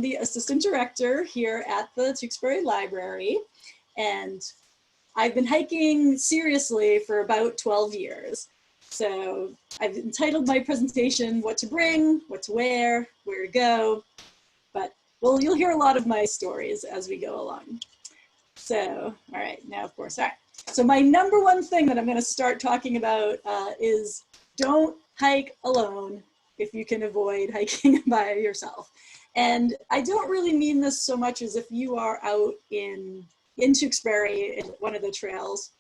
the assistant director here at the Tewksbury Library, and I've been hiking seriously for about 12 years. So I've entitled my presentation, What to Bring, What to Wear, Where to Go, but well, you'll hear a lot of my stories as we go along. So, all right, now of course, all right. So my number one thing that I'm gonna start talking about is don't hike alone if you can avoid hiking by yourself. And I don't really mean this so much as if you are out in Tewksbury in one of the trails.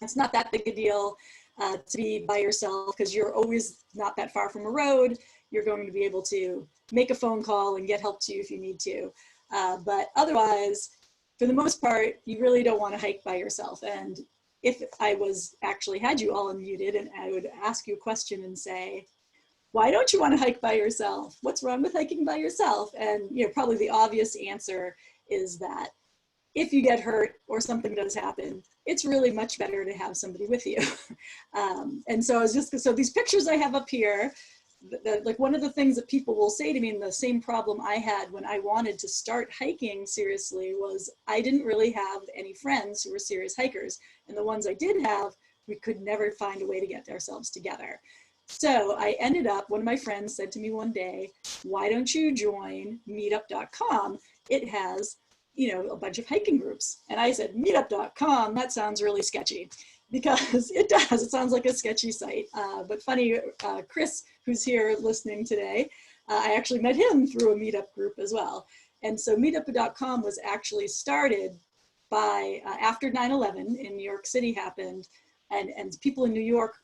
It's not that big a deal to be by yourself because you're always not that far from a road. You're going to be able to make a phone call and get help to you if you need to. But otherwise, for the most part, you really don't want to hike by yourself. And if I had you all unmuted and I would ask you a question and say, why don't you want to hike by yourself? What's wrong with hiking by yourself? And probably the obvious answer is that if you get hurt or something does happen, it's really much better to have somebody with you. And so these pictures I have up here, like one of the things that people will say to me, and the same problem I had when I wanted to start hiking seriously, was I didn't really have any friends who were serious hikers. And the ones I did have, we could never find a way to get ourselves together. So I ended up, one of my friends said to me one day, why don't you join meetup.com? It has, a bunch of hiking groups. And I said, meetup.com, that sounds really sketchy, because it does, it sounds like a sketchy site. But funny, Chris, who's here listening today, I actually met him through a meetup group as well. And so meetup.com was actually started by, after 9/11 in New York City happened, and people in New York,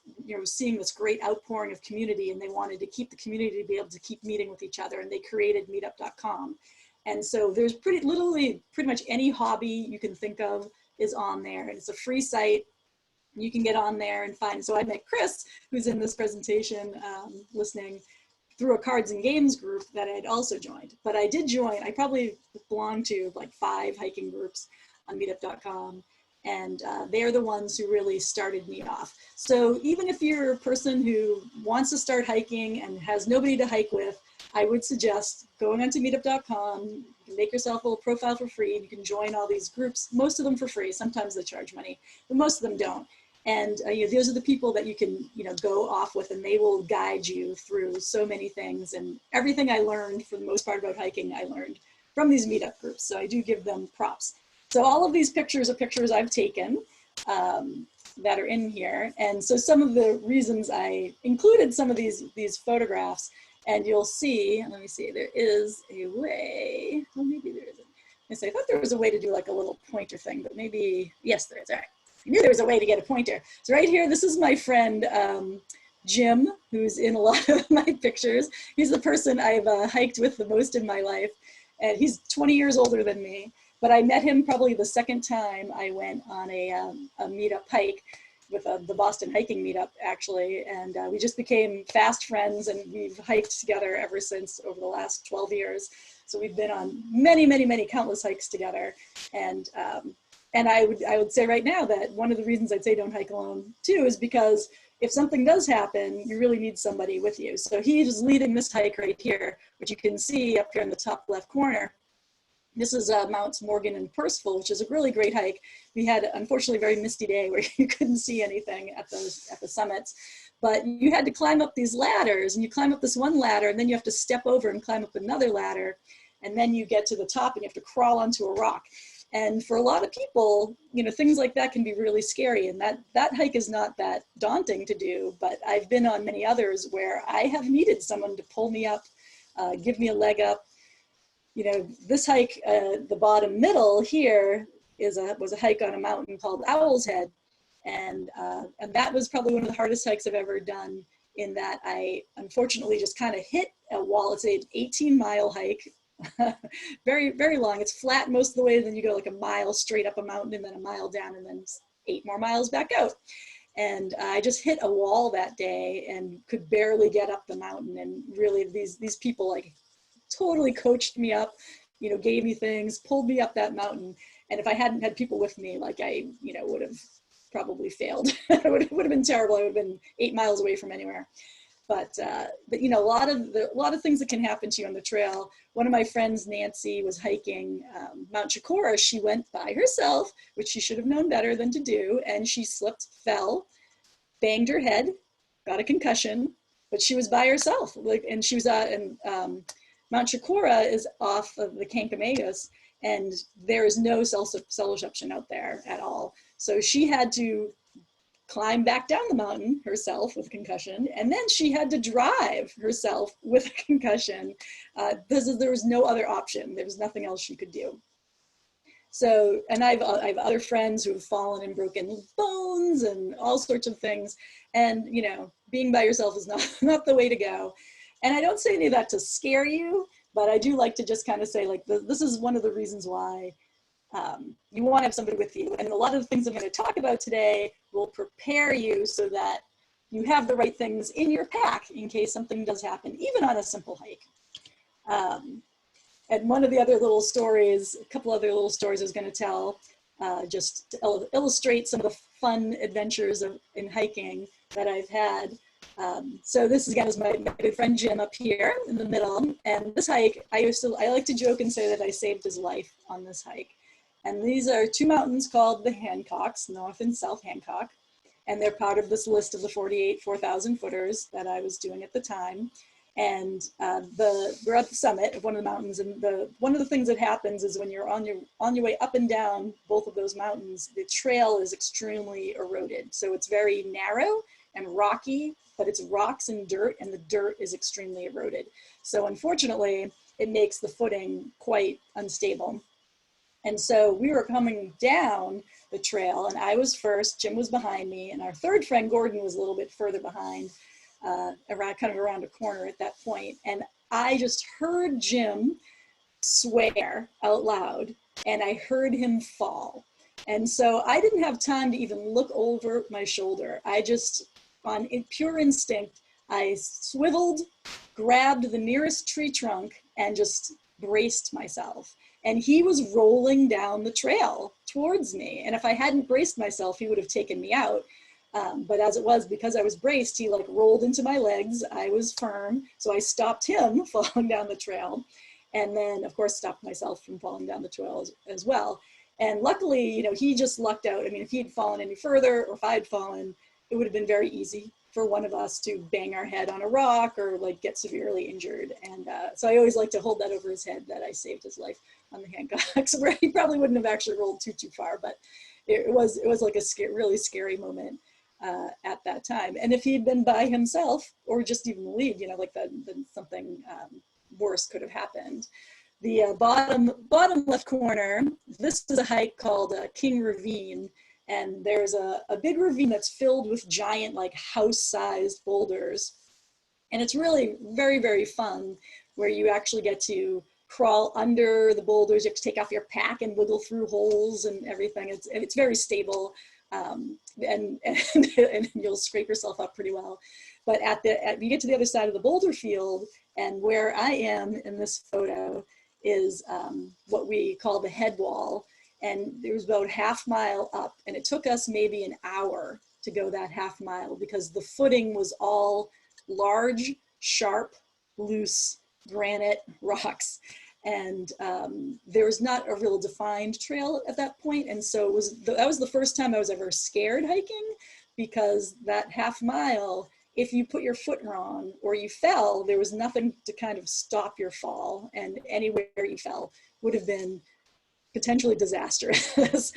seeing this great outpouring of community, and they wanted to keep the community to be able to keep meeting with each other, and they created meetup.com. And so there's pretty much any hobby you can think of is on there, and it's a free site. You can get on there and find. So I met Chris, who's in this presentation listening, through a cards and games group that I'd also joined. But I did join, I probably belong to like 5 hiking groups on meetup.com. And they're the ones who really started me off. So even if you're a person who wants to start hiking and has nobody to hike with, I would suggest going onto meetup.com. You can make yourself a little profile for free, and you can join all these groups, most of them for free. Sometimes they charge money, but most of them don't. And those are the people that you can go off with, and they will guide you through so many things. And everything I learned, for the most part, about hiking, I learned from these meetup groups. So I do give them props. So all of these pictures are pictures I've taken that are in here. And so some of the reasons I included some of these photographs, and you'll see, let me see, there is a way, well, maybe there isn't. I thought there was a way to do like a little pointer thing, but maybe, yes, there is, all right. I knew there was a way to get a pointer. So right here, this is my friend, Jim, who's in a lot of my pictures. He's the person I've hiked with the most in my life. And he's 20 years older than me. But I met him probably the second time I went on a meetup hike with the Boston hiking meetup, actually. And we just became fast friends, and we've hiked together ever since over the last 12 years. So we've been on many, many, many countless hikes together. And I would say right now that one of the reasons I'd say don't hike alone too is because if something does happen, you really need somebody with you. So he's leading this hike right here, which you can see up here in the top left corner. This is Mounts Morgan and Percival, which is a really great hike. We had, unfortunately, a very misty day where you couldn't see anything at the summits. But you had to climb up these ladders, and you climb up this one ladder, and then you have to step over and climb up another ladder. And then you get to the top, and you have to crawl onto a rock. And for a lot of people, things like that can be really scary. And that hike is not that daunting to do. But I've been on many others where I have needed someone to pull me up, give me a leg up. This hike, the bottom middle here was a hike on a mountain called Owl's Head. And that was probably one of the hardest hikes I've ever done, in that I unfortunately just kind of hit a wall. It's an 18-mile hike, very, very long. It's flat most of the way. Then you go like a mile straight up a mountain, and then a mile down, and then 8 more miles back out. And I just hit a wall that day and could barely get up the mountain. And really these people like totally coached me up, gave me things, pulled me up that mountain. And if I hadn't had people with me, like I, would have probably failed. It would have been terrible. I would have been 8 miles away from anywhere. you know, a lot of things that can happen to you on the trail. One of my friends, Nancy, was hiking Mount Chicora. She went by herself, which she should have known better than to do, and she slipped, fell, banged her head, got a concussion, but she was by herself. Like, and she was Mount Chicora is off of the Cancamegus, and there is no cell reception out there at all. So she had to climb back down the mountain herself with a concussion, and then she had to drive herself with a concussion because there was no other option. There was nothing else she could do. So, and I have other friends who have fallen and broken bones and all sorts of things. And, you know, being by yourself is not the way to go. And I don't say any of that to scare you, but I do like to just kind of say, like, this is one of the reasons why you want to have somebody with you. And a lot of the things I'm going to talk about today will prepare you so that you have the right things in your pack in case something does happen, even on a simple hike. And one of the other little stories, a couple other little stories I was going to tell, just to illustrate some of the fun adventures in hiking that I've had. So this again is my good friend Jim up here in the middle. And this hike, I like to joke and say that I saved his life on this hike. And these are two mountains called the Hancocks, North and South Hancock. And they're part of this list of the 48 4,000 footers that I was doing at the time. And we're at the summit of one of the mountains, and one of the things that happens is when you're on your way up and down both of those mountains, the trail is extremely eroded. So it's very narrow and rocky, but it's rocks and dirt, and the dirt is extremely eroded. So unfortunately, it makes the footing quite unstable. And so we were coming down the trail, and I was first, Jim was behind me, and our third friend, Gordon, was a little bit further behind. Around a corner at that point. And I just heard Jim swear out loud, and I heard him fall. And so I didn't have time to even look over my shoulder. I just, on pure instinct, I swiveled, grabbed the nearest tree trunk, and just braced myself. And he was rolling down the trail towards me. And if I hadn't braced myself, he would have taken me out. But as it was, because I was braced, he like rolled into my legs. I was firm, so I stopped him falling down the trail, and then of course stopped myself from falling down the trail as well. And luckily, you know, he just lucked out. I mean, if he had fallen any further, or if I had fallen, it would have been very easy for one of us to bang our head on a rock or like get severely injured. And so I always like to hold that over his head that I saved his life on the Hancocks, where he probably wouldn't have actually rolled too far, but it was like a really scary moment. At that time. And if he'd been by himself or just even leave, you know, like then something worse could have happened. The bottom left corner, this is a hike called King Ravine, and there's a big ravine that's filled with giant like house-sized boulders. And it's really very, very fun, where you actually get to crawl under the boulders. You have to take off your pack and wiggle through holes and everything. It's very stable. And you'll scrape yourself up pretty well. But you get to the other side of the boulder field, and where I am in this photo is what we call the head wall. And there was about half mile up, and it took us maybe an hour to go that half mile because the footing was all large, sharp, loose granite rocks. And there was not a real defined trail at that point. And so that was the first time I was ever scared hiking, because that half mile, if you put your foot wrong or you fell, there was nothing to kind of stop your fall. And anywhere you fell would have been potentially disastrous.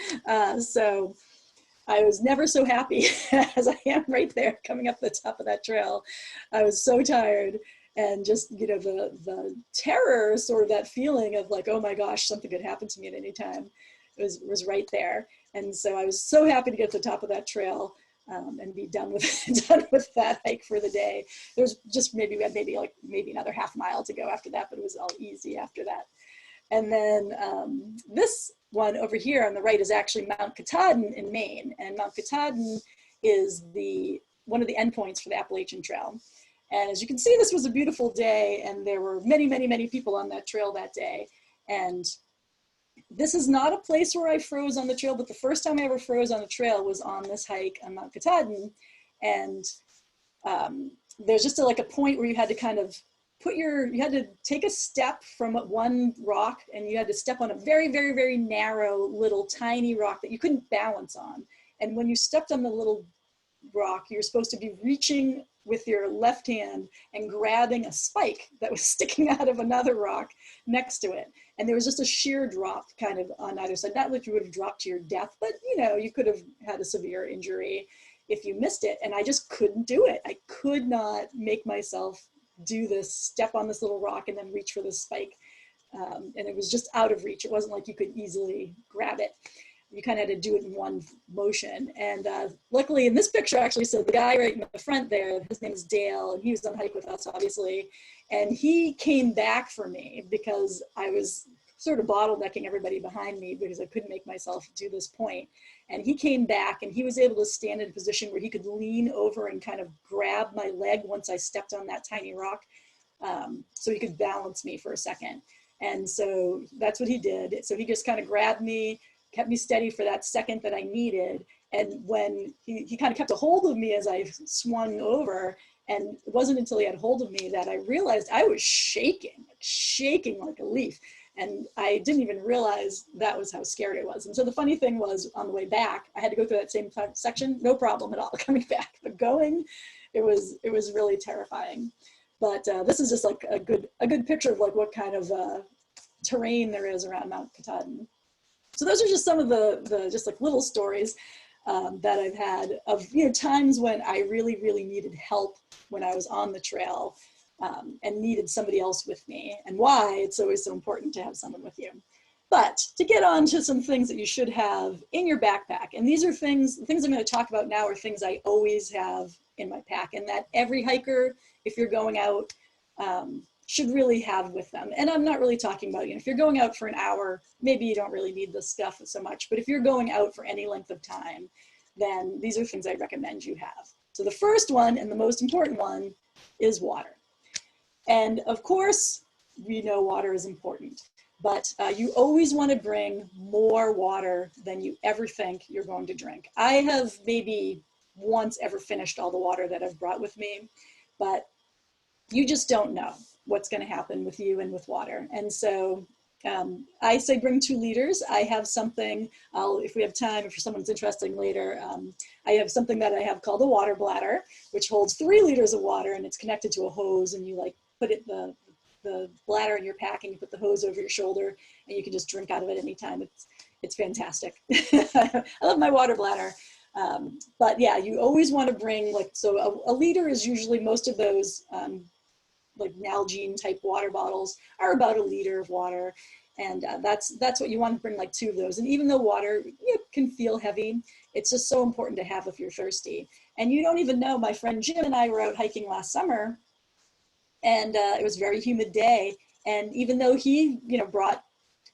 So I was never so happy as I am right there coming up the top of that trail. I was so tired. And just, you know, the terror, sort of that feeling of like, oh my gosh, something could happen to me at any time, was right there. And so I was so happy to get to the top of that trail and be done with that hike for the day. There was just maybe another half mile to go after that, but it was all easy after that. And then this one over here on the right is actually Mount Katahdin in Maine. And Mount Katahdin is one of the endpoints for the Appalachian Trail. And as you can see, this was a beautiful day, and there were many, many, many people on that trail that day. And this is not a place where I froze on the trail, but the first time I ever froze on the trail was on this hike on Mount Katahdin. And there's just like a point where you had to kind of you had to take a step from one rock, and you had to step on a very, very, very narrow little tiny rock that you couldn't balance on. And when you stepped on the little rock, you're supposed to be reaching with your left hand and grabbing a spike that was sticking out of another rock next to it. And there was just a sheer drop kind of on either side. Not that you would have dropped to your death, but you know, you could have had a severe injury if you missed it. And I just couldn't do it. I could not make myself do this, step on this little rock and then reach for this spike. And it was just out of reach. It wasn't like you could easily grab it. You kind of had to do it in one motion. And luckily in this picture, actually, so the guy right in the front there, his name is Dale, and he was on hike with us, obviously. And he came back for me because I was sort of bottlenecking everybody behind me because I couldn't make myself do this point. And he came back and he was able to stand in a position where he could lean over and kind of grab my leg once I stepped on that tiny rock. So he could balance me for a second. And so that's what he did. So he just kind of grabbed me, kept me steady for that second that I needed. And when he kind of kept a hold of me as I swung over, and it wasn't until he had hold of me that I realized I was shaking like a leaf. And I didn't even realize that was how scared I was. And so the funny thing was, on the way back, I had to go through that same section, no problem at all coming back. But going, it was really terrifying. But this is just like a good picture of like what kind of terrain there is around Mount Katahdin. So those are just some of the just like little stories that I've had of, you know, times when I really, really needed help when I was on the trail. And needed somebody else with me, and why it's always so important to have someone with you. But to get on to some things that you should have in your backpack, and these are the things I'm going to talk about now are things I always have in my pack, and that every hiker, if you're going out, should really have with them. And I'm not really talking about, you know, if you're going out for an hour, maybe you don't really need this stuff so much, but if you're going out for any length of time, then these are things I recommend you have. So the first one, and the most important one, is water. And of course, we know water is important, but you always want to bring more water than you ever think you're going to drink. I have maybe once ever finished all the water that I've brought with me, but you just don't know what's going to happen with you and with water. And so I say bring 2 liters. I have something, if we have time, if someone's interested later, I have something that I have called a water bladder, which holds 3 liters of water, and it's connected to a hose, and you like put it the bladder in your pack, and you put the hose over your shoulder, and you can just drink out of it anytime. It's fantastic. I love my water bladder. But yeah, you always want to bring like, so a liter is usually, most of those like Nalgene type water bottles are about 1 liter of water. And that's what you want to bring, like 2 of those. And even though water can feel heavy, it's just so important to have if you're thirsty. And you don't even know, my friend Jim and I were out hiking last summer, and it was a very humid day. And even though he, you know, brought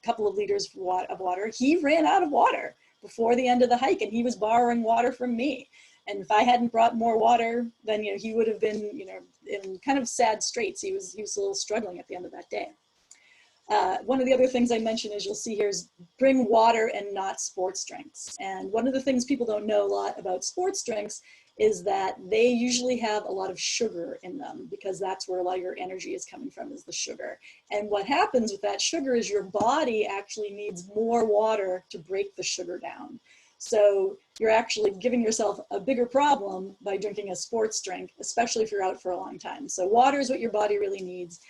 a couple of liters of water, he ran out of water before the end of the hike, and he was borrowing water from me. And if I hadn't brought more water, then, you know, he would have been, you know, in kind of sad straits. He was a little struggling at the end of that day. One of the other things I mentioned, as you'll see here, is bring water and not sports drinks. And one of the things people don't know a lot about sports drinks is that they usually have a lot of sugar in them, because that's where a lot of your energy is coming from, is the sugar. And what happens with that sugar is your body actually needs more water to break the sugar down. So you're actually giving yourself a bigger problem by drinking a sports drink, especially if you're out for a long time. So water is what your body really needs.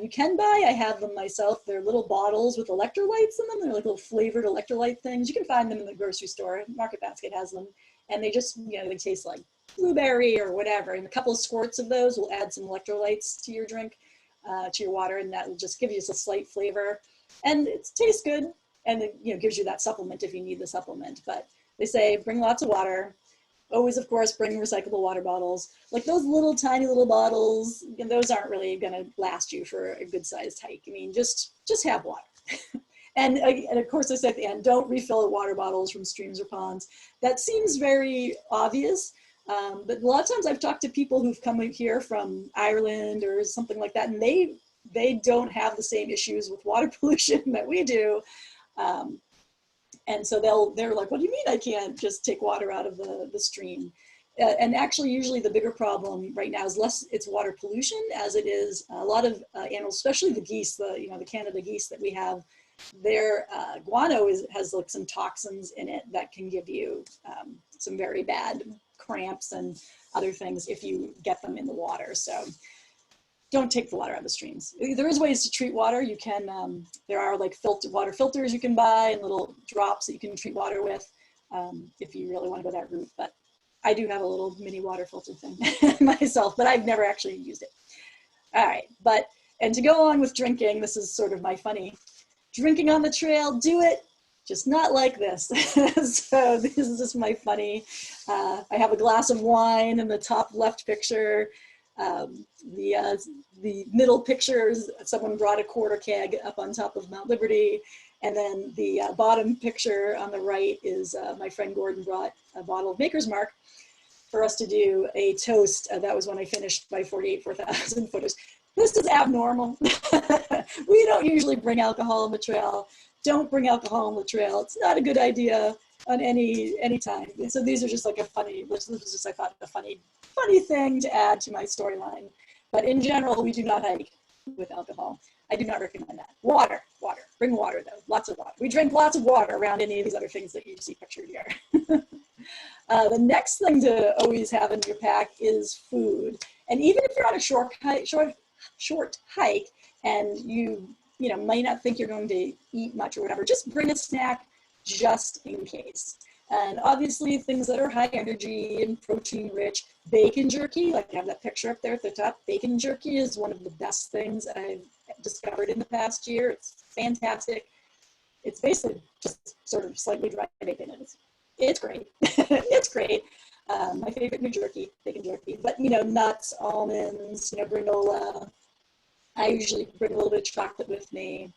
You can buy, I have them myself, they're little bottles with electrolytes in them. They're like little flavored electrolyte things. You can find them in the grocery store. Market Basket has them. And they just, you know, they taste like blueberry or whatever. And a couple of squirts of those will add some electrolytes to your drink, to your water, and that will just give you a slight flavor. And it tastes good, and it, you know, gives you that supplement if you need the supplement. But they say bring lots of water. Always, of course, bring recyclable water bottles. Like those little tiny little bottles, and those aren't really going to last you for a good sized hike. I mean, just have water. And of course, I said at the end, don't refill water bottles from streams or ponds. That seems very obvious, but a lot of times I've talked to people who've come here from Ireland or something like that, and they don't have the same issues with water pollution that we do. And so they're like, what do you mean I can't just take water out of the stream? And actually, usually the bigger problem right now is less it's water pollution, as it is a lot of animals, especially the geese, the Canada geese that we have. Their guano has like some toxins in it that can give you some very bad cramps and other things if you get them in the water. So don't take the water out of the streams. There is ways to treat water. You can, there are like water filters you can buy and little drops that you can treat water with if you really want to go that route. But I do have a little mini water filter thing myself, but I've never actually used it. All right, and to go on with drinking, this is sort of my funny, drinking on the trail, do it, just not like this. So this is just my funny, I have a glass of wine in the top left picture. The middle picture is someone brought a quarter keg up on top of Mount Liberty. And then the bottom picture on the right is my friend Gordon brought a bottle of Maker's Mark for us to do a toast. That was when I finished my 4,000 photos. This is abnormal. We don't usually bring alcohol on the trail. Don't bring alcohol on the trail. It's not a good idea on any time. So these are just like a funny, this was just, I thought, a funny thing to add to my storyline. But in general, we do not hike with alcohol. I do not recommend that. Water. Bring water though, lots of water. We drink lots of water around any of these other things that you see pictured here. The next thing to always have in your pack is food. And even if you're on a short hike and you might not think you're going to eat much or whatever, just bring a snack just in case. And obviously things that are high energy and protein rich, bacon jerky, like I have that picture up there at the top, bacon jerky is one of the best things I've discovered in the past year. It's fantastic. It's basically just sort of slightly dry bacon. It's great. It's great. My favorite new jerky, bacon jerky, but nuts, almonds, granola. I usually bring a little bit of chocolate with me.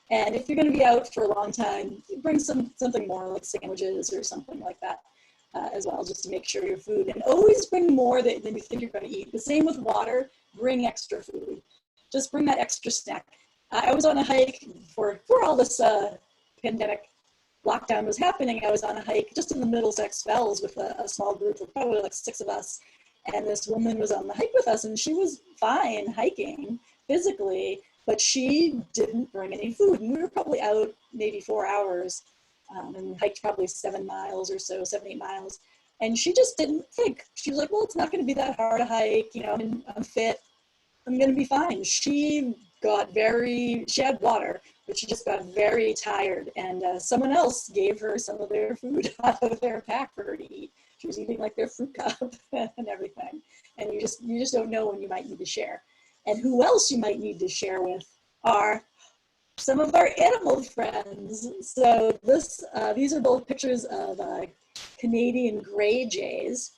And if you're going to be out for a long time, bring something more like sandwiches or something like that as well, just to make sure your food. And always bring more than you think you're going to eat. The same with water. Bring extra food. Just bring that extra snack. I was on a hike before all this pandemic lockdown was happening. I was on a hike just in the Middlesex Fells with a small group of probably like 6 of us. And this woman was on the hike with us, and she was fine hiking physically, but she didn't bring any food. And we were probably out maybe 4 hours and hiked probably 7 miles or so, 7-8 miles. And she just didn't think. She was like, well, it's not going to be that hard to hike. I'm fit. I'm going to be fine. She had water, but she just got very tired. And someone else gave her some of their food out of their pack for her to eat. She was eating like their fruit cup and everything. And you just don't know when you might need to share. And who else you might need to share with are some of our animal friends. So these are both pictures of Canadian gray jays,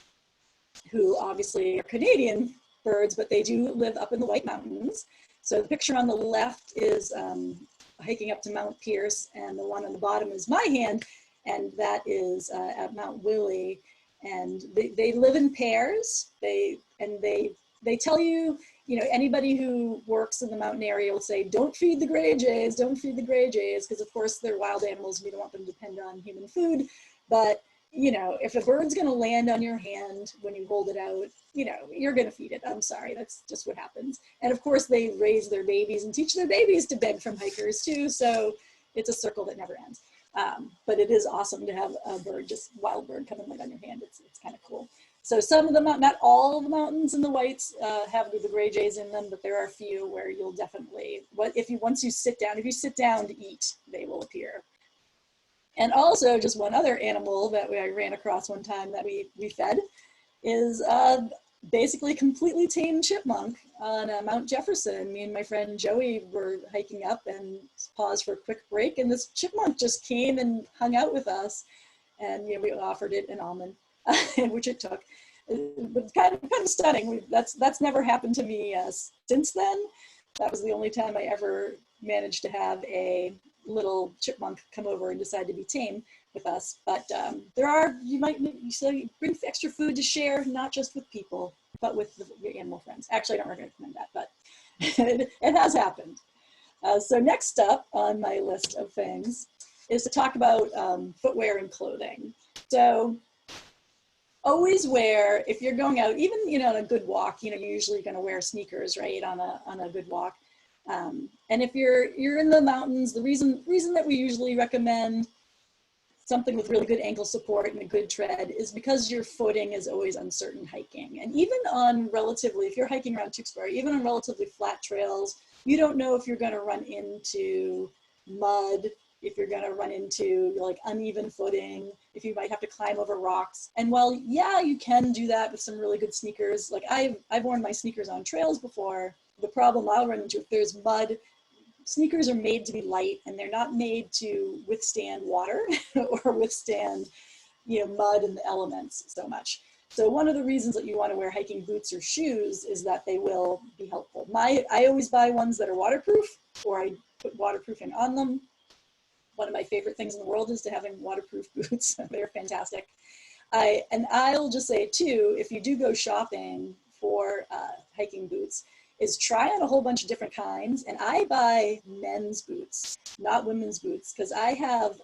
who obviously are Canadian birds, but they do live up in the White Mountains. So the picture on the left is hiking up to Mount Pierce, and the one on the bottom is my hand, and that is at Mount Willie. And they live in pairs. They tell you, anybody who works in the mountain area will say, don't feed the gray jays, because of course they're wild animals and we don't want them to depend on human food. But, if a bird's gonna land on your hand when you hold it out, you're gonna feed it. I'm sorry, that's just what happens. And of course they raise their babies and teach their babies to beg from hikers too. So it's a circle that never ends. But it is awesome to have a bird, just wild bird, come and land on your hand. It's kind of cool. So some of them, not all of the mountains in the Whites have the gray jays in them, but there are a few where you'll definitely, once you sit down, if you sit down to eat, they will appear. And also just one other animal that I ran across one time that we fed is basically completely tame chipmunk on Mount Jefferson. Me and my friend Joey were hiking up and paused for a quick break, and this chipmunk just came and hung out with us, and we offered it an almond, which it took. But kind of stunning. That's never happened to me since then. That was the only time I ever managed to have a little chipmunk come over and decide to be tame with us. But you bring extra food to share, not just with people, but with your animal friends. Actually, I don't recommend that, but it has happened. So next up on my list of things is to talk about footwear and clothing. So always wear, if you're going out, even, you know, on a good walk, you know, you're usually going to wear sneakers, right, on a good walk. And if you're in the mountains, the reason that we usually recommend something with really good ankle support and a good tread is because your footing is always uncertain hiking. And even on relatively, if you're hiking around Tewksbury, even on relatively flat trails, you don't know if you're going to run into mud, if you're going to run into like uneven footing, if you might have to climb over rocks. And while, yeah, you can do that with some really good sneakers. Like I've worn my sneakers on trails before. The problem I'll run into, if there's mud, sneakers are made to be light and they're not made to withstand water or withstand, you know, mud and the elements so much. So one of the reasons that you want to wear hiking boots or shoes is that they will be helpful. I always buy ones that are waterproof, or I put waterproofing on them. One of my favorite things in the world is to having waterproof boots. They're fantastic. And I'll just say too, if you do go shopping for hiking boots, is try on a whole bunch of different kinds. And I buy men's boots, not women's boots, because I have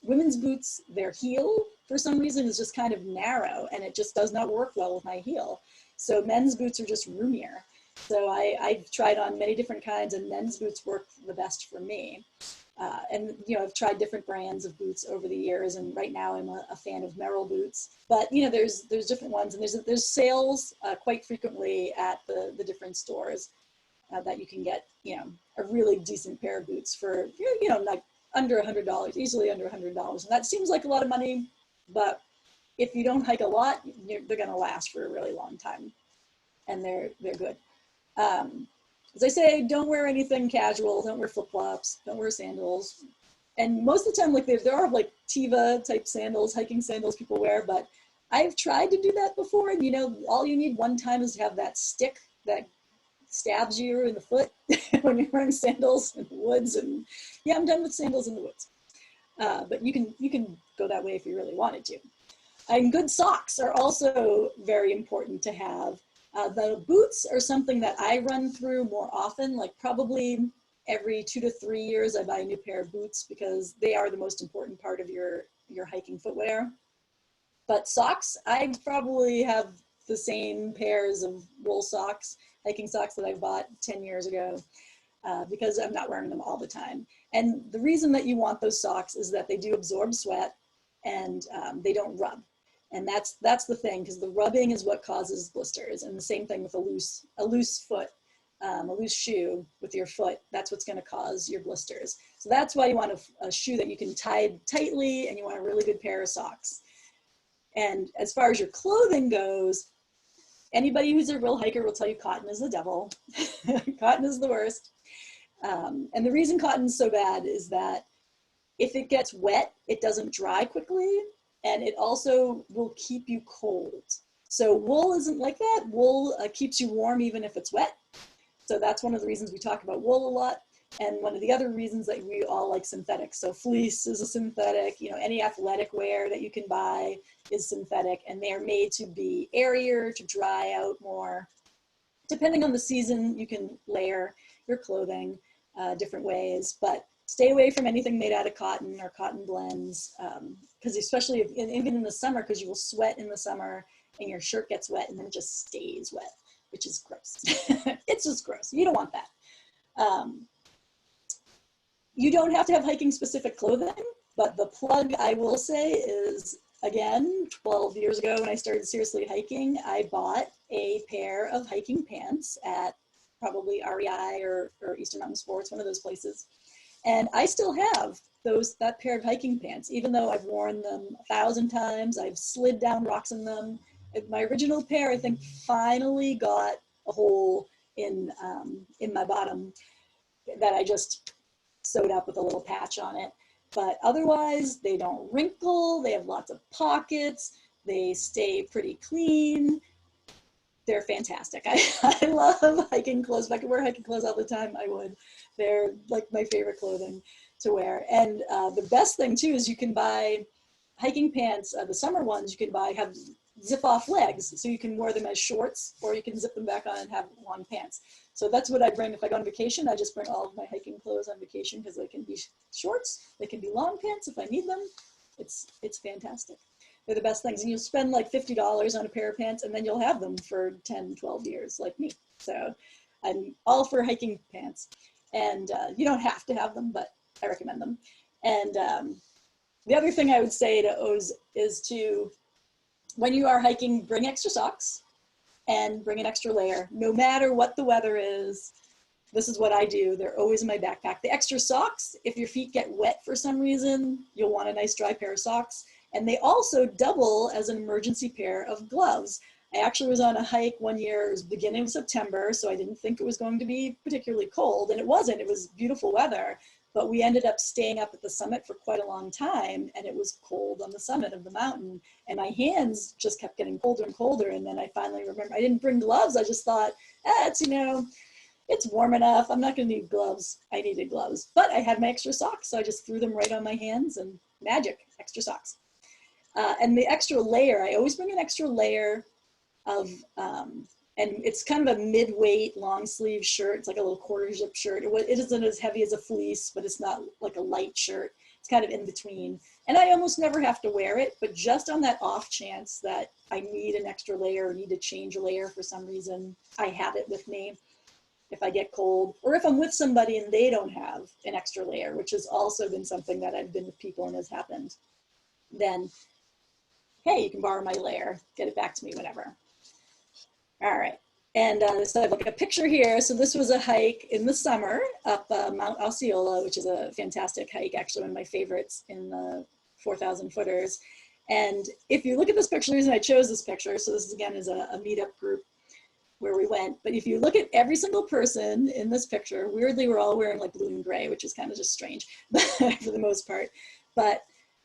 women's boots, their heel for some reason is just kind of narrow and it just does not work well with my heel. So men's boots are just roomier. So I've tried on many different kinds and men's boots work the best for me. And, you know, I've tried different brands of boots over the years, and right now I'm a fan of Merrell boots. But, you know, there's different ones, and there's sales quite frequently at the different stores that you can get, you know, a really decent pair of boots for, you know, like under $100, easily under $100. And that seems like a lot of money, but if you don't hike a lot, they're going to last for a really long time, and they're good. As I say, don't wear anything casual, don't wear flip-flops, don't wear sandals. And most of the time, like there are like Teva type sandals, hiking sandals people wear, but I've tried to do that before. And you know, all you need one time is to have that stick that stabs you in the foot when you're wearing sandals in the woods. And yeah, I'm done with sandals in the woods. But you can go that way if you really wanted to. And good socks are also very important to have. The boots are something that I run through more often, like probably every 2 to 3 years I buy a new pair of boots because they are the most important part of your hiking footwear. But socks, I probably have the same pairs of wool socks, hiking socks that I bought 10 years ago because I'm not wearing them all the time. And the reason that you want those socks is that they do absorb sweat and they don't rub. And that's the thing, because the rubbing is what causes blisters. And the same thing with a loose foot, a loose shoe with your foot, that's what's going to cause your blisters. So that's why you want a shoe that you can tie tightly, and you want a really good pair of socks. And as far as your clothing goes, anybody who's a real hiker will tell you cotton is the devil. Cotton is the worst. And the reason cotton is so bad is that if it gets wet, it doesn't dry quickly. And it also will keep you cold. So wool isn't like that. Wool keeps you warm even if it's wet. So that's one of the reasons we talk about wool a lot. And one of the other reasons that we all like synthetic. So fleece is a synthetic, you know, any athletic wear that you can buy is synthetic, and they are made to be airier, to dry out more. Depending on the season, you can layer your clothing different ways, but stay away from anything made out of cotton or cotton blends, because especially even in the summer, because you will sweat in the summer and your shirt gets wet and then it just stays wet, which is gross. It's just gross. You don't want that. You don't have to have hiking specific clothing, but the plug I will say is, again, 12 years ago when I started seriously hiking, I bought a pair of hiking pants at probably REI or Eastern Mountain Sports, one of those places. And I still have that pair of hiking pants, even though I've worn them 1,000 times. I've slid down rocks in them. My original pair, I think, finally got a hole in my bottom that I just sewed up with a little patch on it. But otherwise, they don't wrinkle. They have lots of pockets. They stay pretty clean. They're fantastic. I love hiking clothes. If I could wear hiking clothes all the time, I would. They're like my favorite clothing to wear. And the best thing too is you can buy hiking pants, the summer ones you can buy have zip off legs. So you can wear them as shorts, or you can zip them back on and have long pants. So that's what I bring if I go on vacation. I just bring all of my hiking clothes on vacation because they can be shorts, they can be long pants if I need them. It's fantastic. They're the best things. And you'll spend like $50 on a pair of pants and then you'll have them for 10, 12 years like me. So I'm all for hiking pants. And you don't have to have them, but I recommend them. And the other thing I would say to O's is to, when you are hiking, bring extra socks and bring an extra layer, no matter what the weather is. This is what I do. They're always in my backpack. The extra socks, if your feet get wet for some reason, you'll want a nice dry pair of socks. And they also double as an emergency pair of gloves. I actually was on a hike one year, it was beginning of September, so I didn't think it was going to be particularly cold, and it wasn't, it was beautiful weather, but we ended up staying up at the summit for quite a long time, and it was cold on the summit of the mountain, and my hands just kept getting colder and colder, and then I finally remembered, I didn't bring gloves, I just thought, it's, you know, it's warm enough, I'm not gonna need gloves. I needed gloves, but I had my extra socks, so I just threw them right on my hands, and magic, extra socks. And the extra layer, I always bring an extra layer of, and it's kind of a mid-weight long sleeve shirt. It's like a little quarter zip shirt. It isn't as heavy as a fleece, but it's not like a light shirt. It's kind of in between. And I almost never have to wear it, but just on that off chance that I need an extra layer or need to change a layer for some reason, I have it with me if I get cold, or if I'm with somebody and they don't have an extra layer, which has also been something that I've been with people and has happened, then, hey, you can borrow my layer, get it back to me whenever. All right, and so I have like a picture here. So this was a hike in the summer up Mount Osceola, which is a fantastic hike, actually one of my favorites in the 4,000 footers. And if you look at this picture, the reason I chose this picture, so this again is a meetup group where we went, but if you look at every single person in this picture, weirdly, we're all wearing like blue and gray, which is kind of just strange for the most part, but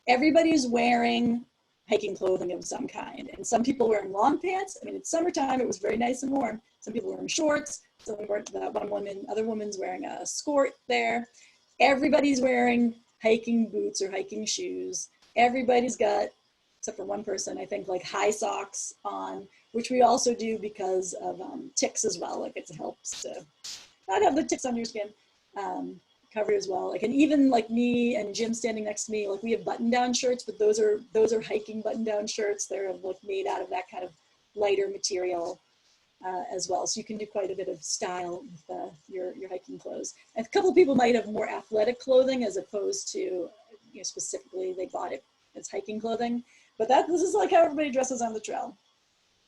everybody's wearing hiking clothing of some kind. And some people wearing long pants. I mean, it's summertime, it was very nice and warm. Some people wearing shorts, some were, other woman's wearing a skirt there. Everybody's wearing hiking boots or hiking shoes. Everybody's got, except for one person, I think, like high socks on, which we also do because of ticks as well. Like it helps to not have the ticks on your skin. Covered as well. Like, and even like me and Jim standing next to me, like we have button-down shirts, but those are hiking button-down shirts. They're like made out of that kind of lighter material as well. So you can do quite a bit of style with your hiking clothes. And a couple of people might have more athletic clothing as opposed to, you know, specifically they bought it as hiking clothing. But this is like how everybody dresses on the trail.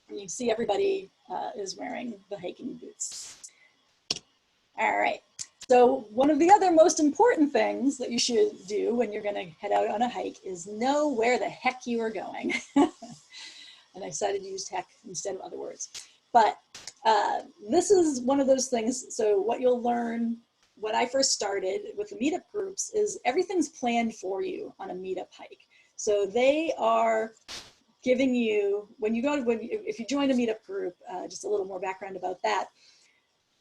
And you see everybody is wearing the hiking boots. All right. So one of the other most important things that you should do when you're going to head out on a hike is know where the heck you are going. And I decided to use heck instead of other words. But this is one of those things. So what you'll learn when I first started with the meetup groups is everything's planned for you on a meetup hike. So they are giving you, if you join a meetup group, just a little more background about that,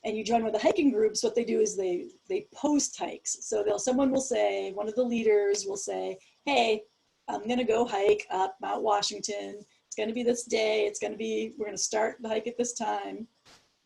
and you join one of the hiking groups, what they do is they post hikes. So someone will say, one of the leaders will say, hey, I'm gonna go hike up Mount Washington. It's gonna be this day. We're gonna start the hike at this time.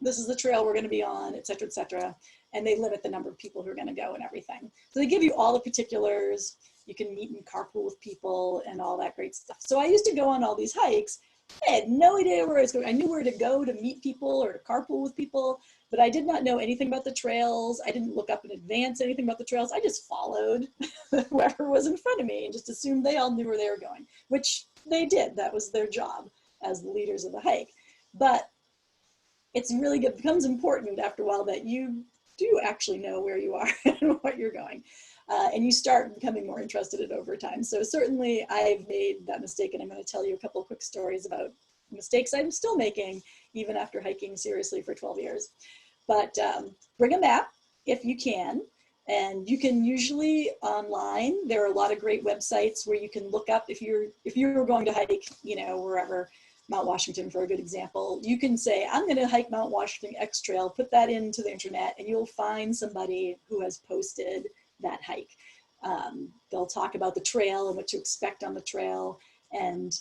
This is the trail we're gonna be on, et cetera, et cetera. And they limit the number of people who are gonna go and everything. So they give you all the particulars. You can meet and carpool with people and all that great stuff. So I used to go on all these hikes. I had no idea where I was going. I knew where to go to meet people or to carpool with people, but I did not know anything about the trails. I didn't look up in advance anything about the trails. I just followed whoever was in front of me and just assumed they all knew where they were going, which they did. That was their job as the leaders of the hike. But it's really good. It becomes important after a while that you do actually know where you are and what you're going. And you start becoming more interested in it over time. So certainly I've made that mistake, and I'm going to tell you a couple of quick stories about mistakes I'm still making even after hiking seriously for 12 years. But bring a map if you can, and you can usually online, there are a lot of great websites where you can look up if you're going to hike, you know, wherever, Mount Washington for a good example, you can say, I'm going to hike Mount Washington X Trail, put that into the internet, and you'll find somebody who has posted that hike. They'll talk about the trail and what to expect on the trail, and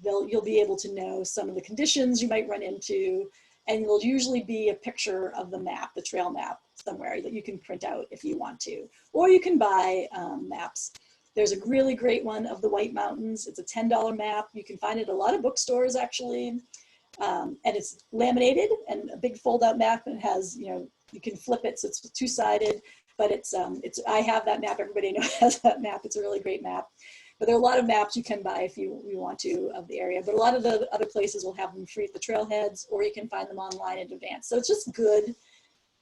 you'll be able to know some of the conditions you might run into, and there'll usually be a picture of the map, the trail map somewhere that you can print out if you want to, or you can buy maps. There's a really great one of the White Mountains. It's a $10 map. You can find it at a lot of bookstores, actually. And it's laminated and a big fold-out map, and it has, you know, you can flip it, so it's two-sided. But I have that map. Everybody I know has that map. It's a really great map. But there are a lot of maps you can buy if you want to of the area. But a lot of the other places will have them free at the trailheads, or you can find them online in advance. So it's just good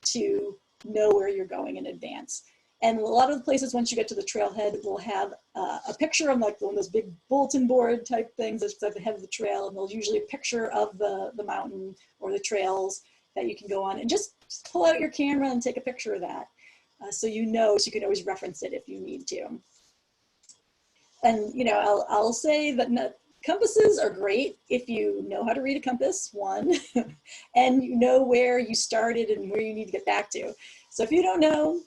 to know where you're going in advance. And a lot of the places, once you get to the trailhead, will have a picture of like one of those big bulletin board type things that's at the head of the trail. And there's usually a picture of the mountain or the trails that you can go on, and just pull out your camera and take a picture of that. So you know, so you can always reference it if you need to. And, you know, I'll say that compasses are great if you know how to read a compass, one, and you know where you started and where you need to get back to. So if you don't know,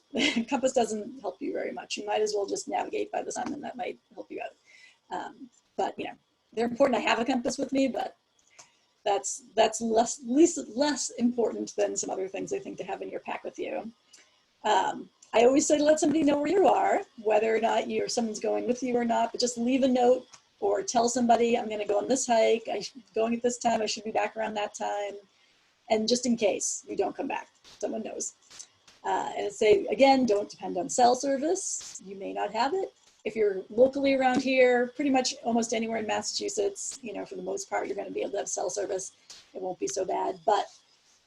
compass doesn't help you very much. You might as well just navigate by the sun, and that might help you out. But, you know, they're important. I have a compass with me, but that's less important than some other things I think to have in your pack with you. I always say to let somebody know where you are, whether or not someone's going with you or not, but just leave a note or tell somebody, I'm going to go on this hike. I'm going at this time. I should be back around that time. And just in case you don't come back, someone knows. And say, again, don't depend on cell service. You may not have it. If you're locally around here, pretty much almost anywhere in Massachusetts, you know, for the most part, you're going to be able to have cell service. It won't be so bad. But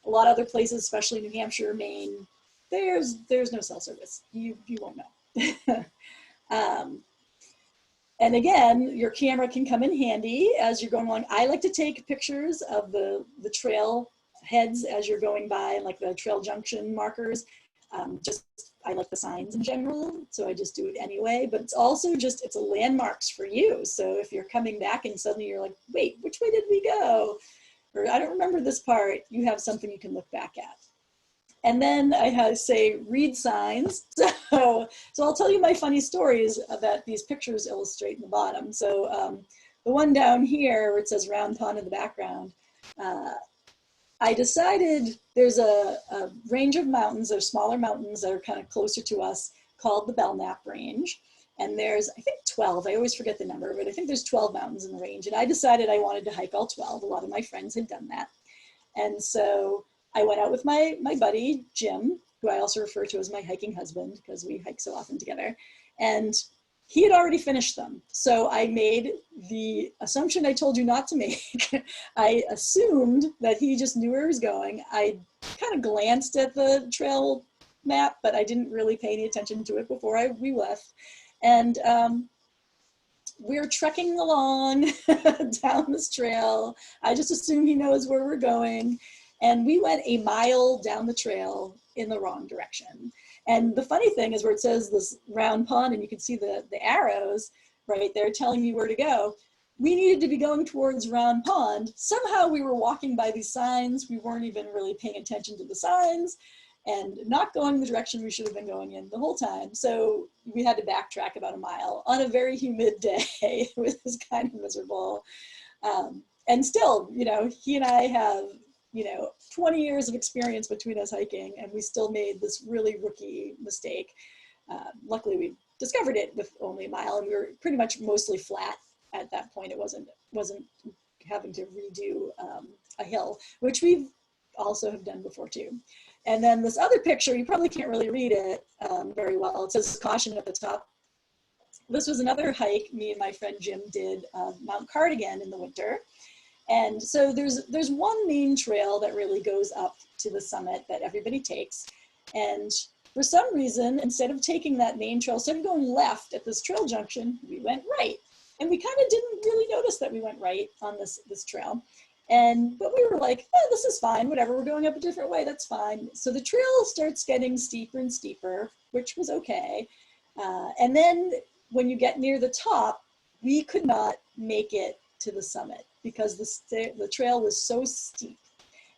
a lot of other places, especially New Hampshire, Maine, there's no cell service. You won't know. And again, your camera can come in handy as you're going along. I like to take pictures of the trail heads as you're going by, like the trail junction markers. I like the signs in general, so I just do it anyway. But it's also it's a landmarks for you. So if you're coming back and suddenly you're like, wait, which way did we go? Or I don't remember this part, you have something you can look back at. And then I say read signs. So I'll tell you my funny stories that these pictures illustrate in the bottom. So the one down here where it says Round Pond in the background, I decided there's a range of mountains, or smaller mountains that are kind of closer to us, called the Belknap Range. And there's, I think, 12. I always forget the number, but I think there's 12 mountains in the range. And I decided I wanted to hike all 12. A lot of my friends had done that. And so I went out with my buddy, Jim, who I also refer to as my hiking husband because we hike so often together. And he had already finished them. So I made the assumption I told you not to make. I assumed that he just knew where he was going. I kind of glanced at the trail map, but I didn't really pay any attention to it before we left. And we're trekking along down this trail. I just assume he knows where we're going. And we went a mile down the trail in the wrong direction. And the funny thing is where it says this Round Pond, and you can see the arrows right there telling you where to go. We needed to be going towards Round Pond. Somehow we were walking by these signs. We weren't even really paying attention to the signs and not going the direction we should have been going in the whole time. So we had to backtrack about a mile on a very humid day. It was kind of miserable. And still, you know, he and I have, you know, 20 years of experience between us hiking, and we still made this really rookie mistake. Luckily, we discovered it with only a mile, and we were pretty much mostly flat at that point. It wasn't having to redo a hill, which we also have done before too. And then this other picture, you probably can't really read it very well. It says caution at the top. This was another hike me and my friend Jim did, Mount Cardigan in the winter. And so there's one main trail that really goes up to the summit that everybody takes. And for some reason, instead of taking that main trail, instead of going left at this trail junction, we went right. And we kind of didn't really notice that we went right on this trail. But we were like, oh, this is fine, whatever, we're going up a different way, that's fine. So the trail starts getting steeper and steeper, which was okay. And then when you get near the top, we could not make it to the summit because the trail was so steep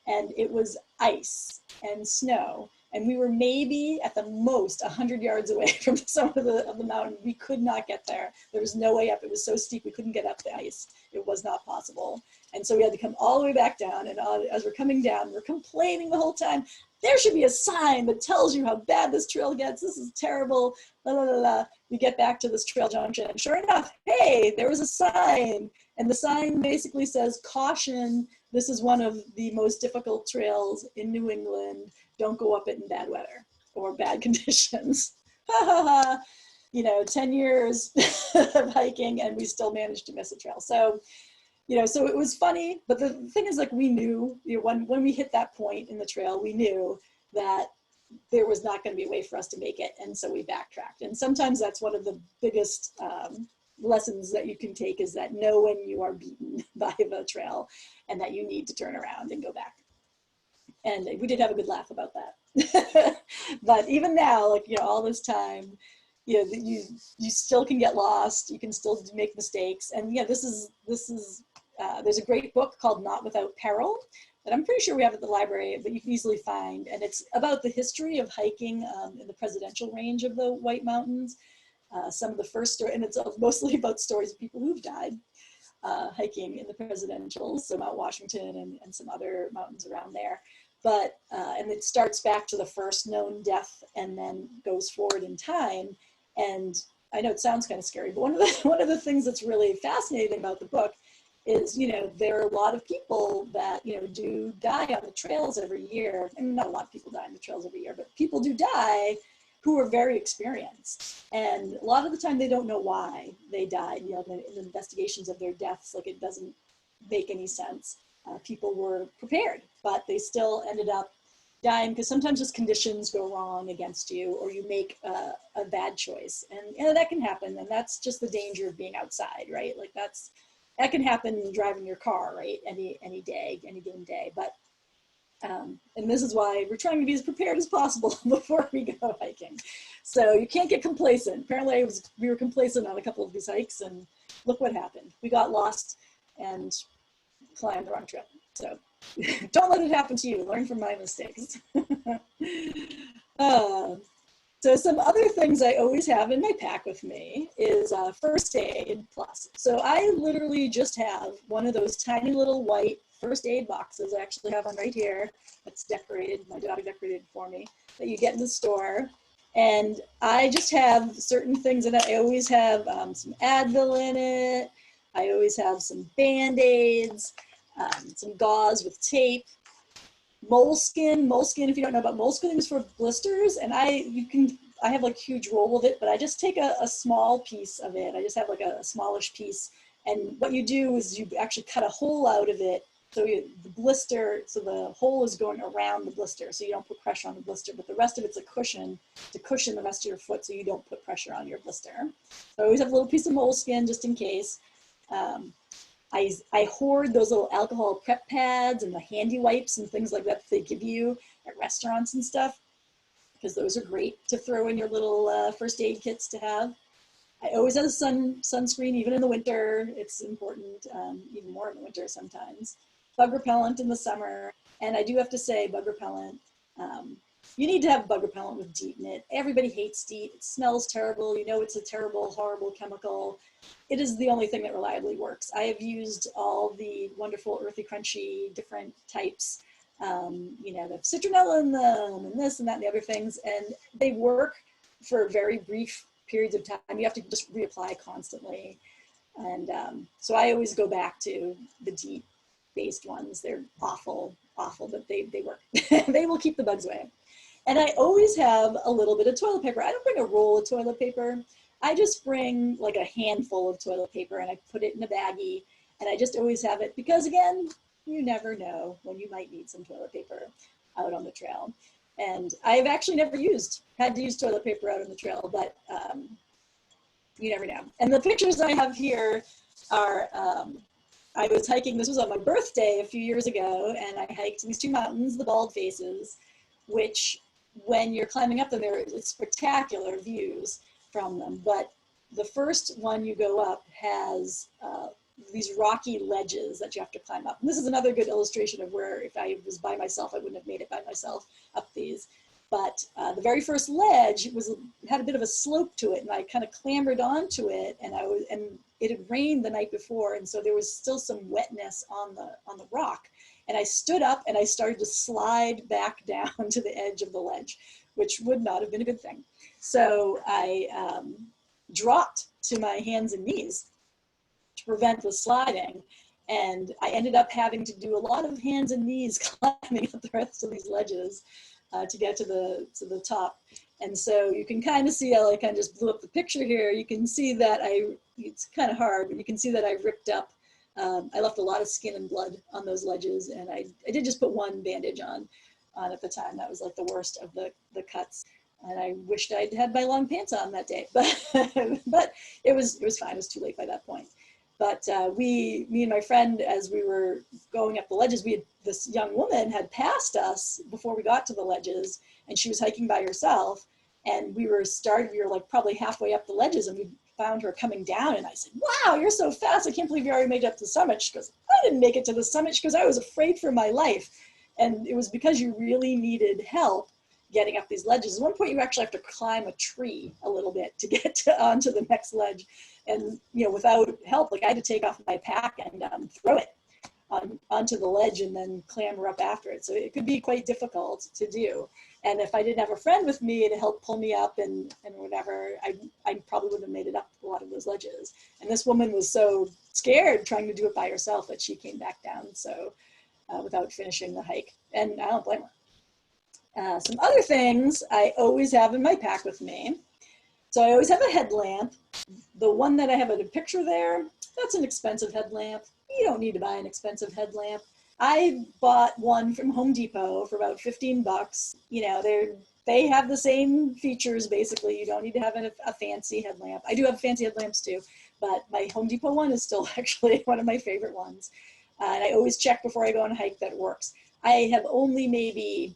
and it was ice and snow. And we were maybe at the most 100 yards away from the summit of the mountain. We could not get there. There was no way up. It was so steep, we couldn't get up the ice. It was not possible. And so we had to come all the way back down. And as we're coming down, we're complaining the whole time. there should be a sign that tells you how bad this trail gets. This is terrible. La, la, la, la. We get back to this trail junction, and sure enough, hey, there was a sign. And the sign basically says, caution, this is one of the most difficult trails in New England. Don't go up it in bad weather or bad conditions. Ha ha ha. You know, 10 years of hiking and we still managed to miss a trail. So, you know, so it was funny, but the thing is, like, we knew, you know, when we hit that point in the trail, we knew that there was not going to be a way for us to make it. And so we backtracked. And sometimes that's one of the biggest lessons that you can take, is that know when you are beaten by the trail and that you need to turn around and go back. And we did have a good laugh about that. But even now, like, you know, all this time, you know, you still can get lost. You can still make mistakes. And yeah, there's a great book called Not Without Peril that I'm pretty sure we have at the library, but you can easily find. And it's about the history of hiking in the presidential range of the White Mountains. Some of the first story, and it's mostly about stories of people who've died hiking in the presidentials, so Mount Washington and some other mountains around there. But, and it starts back to the first known death and then goes forward in time. And I know it sounds kind of scary, but one of the things that's really fascinating about the book is, you know, there are a lot of people that, you know, do die on the trails every year. I mean, not a lot of people die on the trails every year, but people do die who are very experienced. And a lot of the time they don't know why they died. You know, in the investigations of their deaths, like, it doesn't make any sense. People were prepared, but they still ended up dying because sometimes just conditions go wrong against you, or you make a bad choice, and you know, that can happen. And that's just the danger of being outside, right? Like, that can happen driving your car, right? Any day, any given day. But and this is why we're trying to be as prepared as possible before we go hiking. So you can't get complacent. Apparently we were complacent on a couple of these hikes, and look what happened. We got lost and climbed the wrong trail. So don't let it happen to you. Learn from my mistakes. So some other things I always have in my pack with me is first aid plus. So I literally just have one of those tiny little white first aid boxes. I actually have one right here that's decorated. My daughter decorated for me, that you get in the store. And I just have certain things in it. I always have some Advil in it. I always have some Band-Aids, some gauze with tape. Moleskin, if you don't know about moleskin, is for blisters, and I have like a huge roll of it, but I just take a small piece of it. I just have like a smallish piece, and what you do is you actually cut a hole out of it, so the hole is going around the blister, so you don't put pressure on the blister, but the rest of it's a cushion to cushion the rest of your foot, so you don't put pressure on your blister. So I always have a little piece of moleskin just in case. I hoard those little alcohol prep pads and the handy wipes and things like that they give you at restaurants and stuff, because those are great to throw in your little first aid kits to have. I always have sunscreen, even in the winter. It's important, even more in the winter sometimes. Bug repellent in the summer. And I do have to say, bug repellent, you need to have bug repellent with DEET in it. Everybody hates DEET. It smells terrible. You know, it's a terrible, horrible chemical. It is the only thing that reliably works. I have used all the wonderful earthy, crunchy, different types. You know, the citronella in them, and this and that and the other things, and they work for very brief periods of time. You have to just reapply constantly. And so I always go back to the DEET-based ones. They're awful, but they work. They will keep the bugs away. And I always have a little bit of toilet paper. I don't bring a roll of toilet paper. I just bring like a handful of toilet paper, and I put it in a baggie, and I just always have it because, again, you never know when you might need some toilet paper out on the trail. And I've actually never had to use toilet paper out on the trail, but you never know. And the pictures I have here are, I was hiking, this was on my birthday a few years ago, and I hiked these two mountains, the Bald Faces, which when you're climbing up them, it's spectacular views from them. But the first one you go up has these rocky ledges that you have to climb up. And this is another good illustration of where if I was by myself, I wouldn't have made it by myself up these. But the very first ledge had a bit of a slope to it, and I kind of clambered onto it, and it had rained the night before, and so there was still some wetness on the rock. And I stood up and I started to slide back down to the edge of the ledge, which would not have been a good thing. So I dropped to my hands and knees to prevent the sliding. And I ended up having to do a lot of hands and knees climbing up the rest of these ledges to get to the top. And so you can kind of see how I kind of just blew up the picture here. You can see that it's kind of hard, but you can see that I ripped up. I left a lot of skin and blood on those ledges, and I did just put one bandage on at the time. That was like the worst of the cuts. And I wished I'd had my long pants on that day, but but it was fine. It was too late by that point. But me and my friend, as we were going up the ledges, this young woman had passed us before we got to the ledges, and she was hiking by herself. And we were like probably halfway up the ledges, and we found her coming down. And I said, "Wow, you're so fast! I can't believe you already made it up to the summit." She goes, "I didn't make it to the summit because I was afraid for my life." And it was because you really needed help getting up these ledges. At one point, you actually have to climb a tree a little bit to get onto the next ledge. And without help, like I had to take off my pack and throw it onto the ledge and then clamber up after it. So it could be quite difficult to do. And if I didn't have a friend with me to help pull me up and whatever, I probably wouldn't have made it up a lot of those ledges. And this woman was so scared trying to do it by herself that she came back down without finishing the hike. And I don't blame her. Some other things I always have in my pack with me. So I always have a headlamp. The one that I have in a picture there, that's an expensive headlamp. You don't need to buy an expensive headlamp. I bought one from Home Depot for about 15 bucks. They have the same features basically. You don't need to have a fancy headlamp. I do have fancy headlamps too, but my Home Depot one is still actually one of my favorite ones. And I always check before I go on a hike that it works. I have only maybe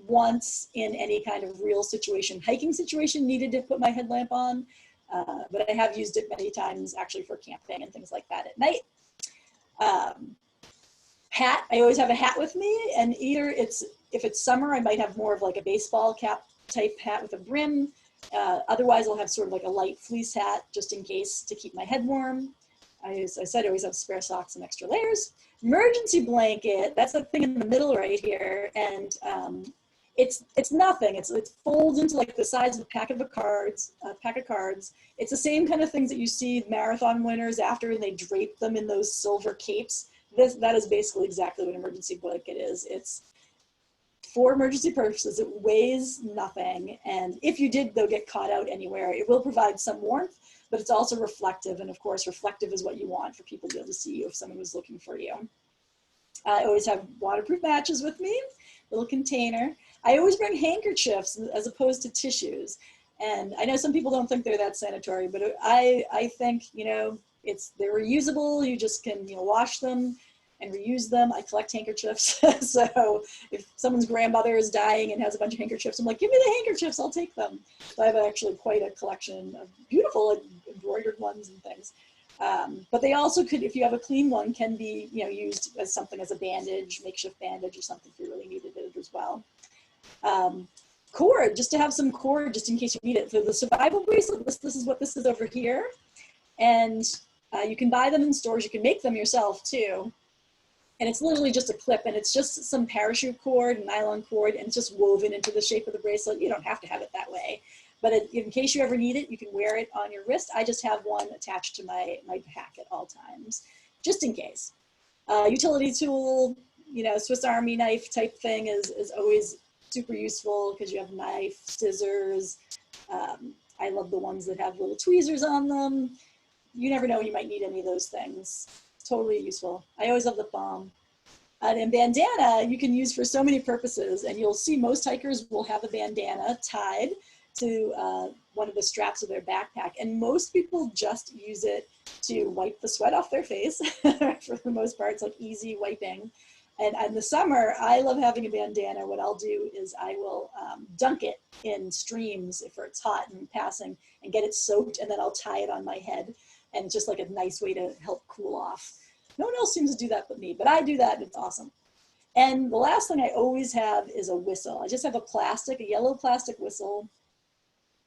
once in any kind of real hiking situation, needed to put my headlamp on, but I have used it many times actually for camping and things like that at night. Hat, I always have a hat with me, and if it's summer, I might have more of like a baseball cap type hat with a brim. Otherwise, I'll have sort of like a light fleece hat just in case to keep my head warm. As I said, I always have spare socks and extra layers. Emergency blanket, that's the thing in the middle right here, and it's nothing. It folds into like the size of a pack of cards. It's the same kind of things that you see marathon winners after, and they drape them in those silver capes. That is basically exactly what an emergency blanket is. It's for emergency purposes. It weighs nothing, and if you did though get caught out anywhere, it will provide some warmth, but it's also reflective, and of course reflective is what you want for people to be able to see you if someone was looking for you. I always have waterproof matches with me, little container. I always bring handkerchiefs as opposed to tissues. And I know some people don't think they're that sanitary, but I think, they're reusable. You just can, wash them and reuse them. I collect handkerchiefs. So if someone's grandmother is dying and has a bunch of handkerchiefs, I'm like, give me the handkerchiefs, I'll take them. So I have actually quite a collection of beautiful embroidered ones and things. But they also could, if you have a clean one, can be used as something as a bandage, makeshift bandage or something if you really needed it as well. Cord, just to have some cord just in case you need it. For the survival bracelet, this is what this is over here. And you can buy them in stores. You can make them yourself too. And it's literally just a clip, and it's just some parachute cord, nylon cord, and it's just woven into the shape of the bracelet. You don't have to have it that way. But in case you ever need it, you can wear it on your wrist. I just have one attached to my pack at all times, just in case. Utility tool, Swiss Army knife type thing is always super useful because you have knife, scissors. I love the ones that have little tweezers on them. You never know when you might need any of those things. Totally useful. I always have lip balm. And bandana you can use for so many purposes, and you'll see most hikers will have a bandana tied to one of the straps of their backpack, and most people just use it to wipe the sweat off their face. For the most part, it's like easy wiping. And in the summer, I love having a bandana. What I'll do is I will dunk it in streams if it's hot and passing, and get it soaked, and then I'll tie it on my head, and just like a nice way to help cool off. No one else seems to do that but me, but I do that, and it's awesome. And the last thing I always have is a whistle. I just have a yellow plastic whistle.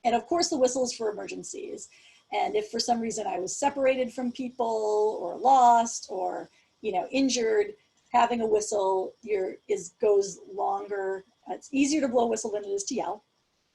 And of course the whistle is for emergencies. And if for some reason I was separated from people or lost or, injured, having a whistle goes longer. It's easier to blow a whistle than it is to yell,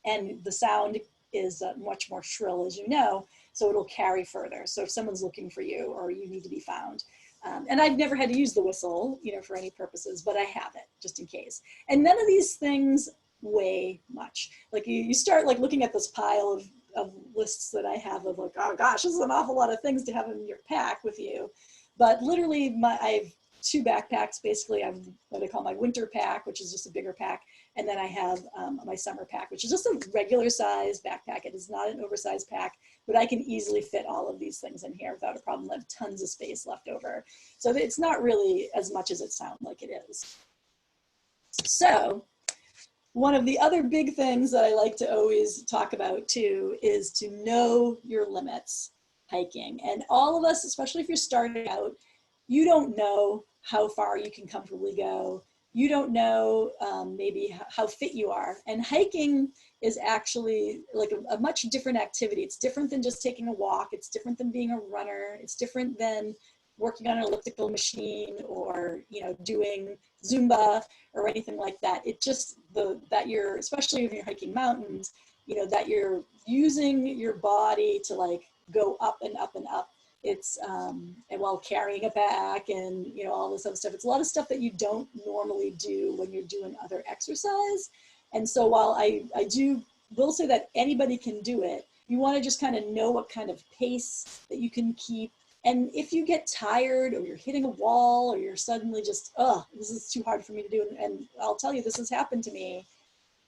and the sound is much more shrill, as you know, so it'll carry further. So if someone's looking for you or you need to be found. And I've never had to use the whistle, for any purposes, but I have it just in case. And none of these things weigh much. Like you start like looking at this pile of lists that I have of like, oh gosh, this is an awful lot of things to have in your pack with you. But literally I've 2 backpacks. Basically, I have what I call my winter pack, which is just a bigger pack. And then I have my summer pack, which is just a regular size backpack. It is not an oversized pack, but I can easily fit all of these things in here without a problem. I have tons of space left over. So it's not really as much as it sounds like it is. So one of the other big things that I like to always talk about too is to know your limits hiking. And all of us, especially if you're starting out, you don't know how far you can comfortably go. You don't know maybe how fit you are. And hiking is actually like a much different activity. It's different than just taking a walk. It's different than being a runner. It's different than working on an elliptical machine or doing Zumba or anything like that. It just that you're, especially when you're hiking mountains, that you're using your body to like go up and up and up. It's and while carrying a bag and all this other stuff. It's a lot of stuff that you don't normally do when you're doing other exercise. And so while I will say that anybody can do it, you want to just kind of know what kind of pace that you can keep. And if you get tired or you're hitting a wall or you're suddenly just, this is too hard for me to do, and I'll tell you, this has happened to me,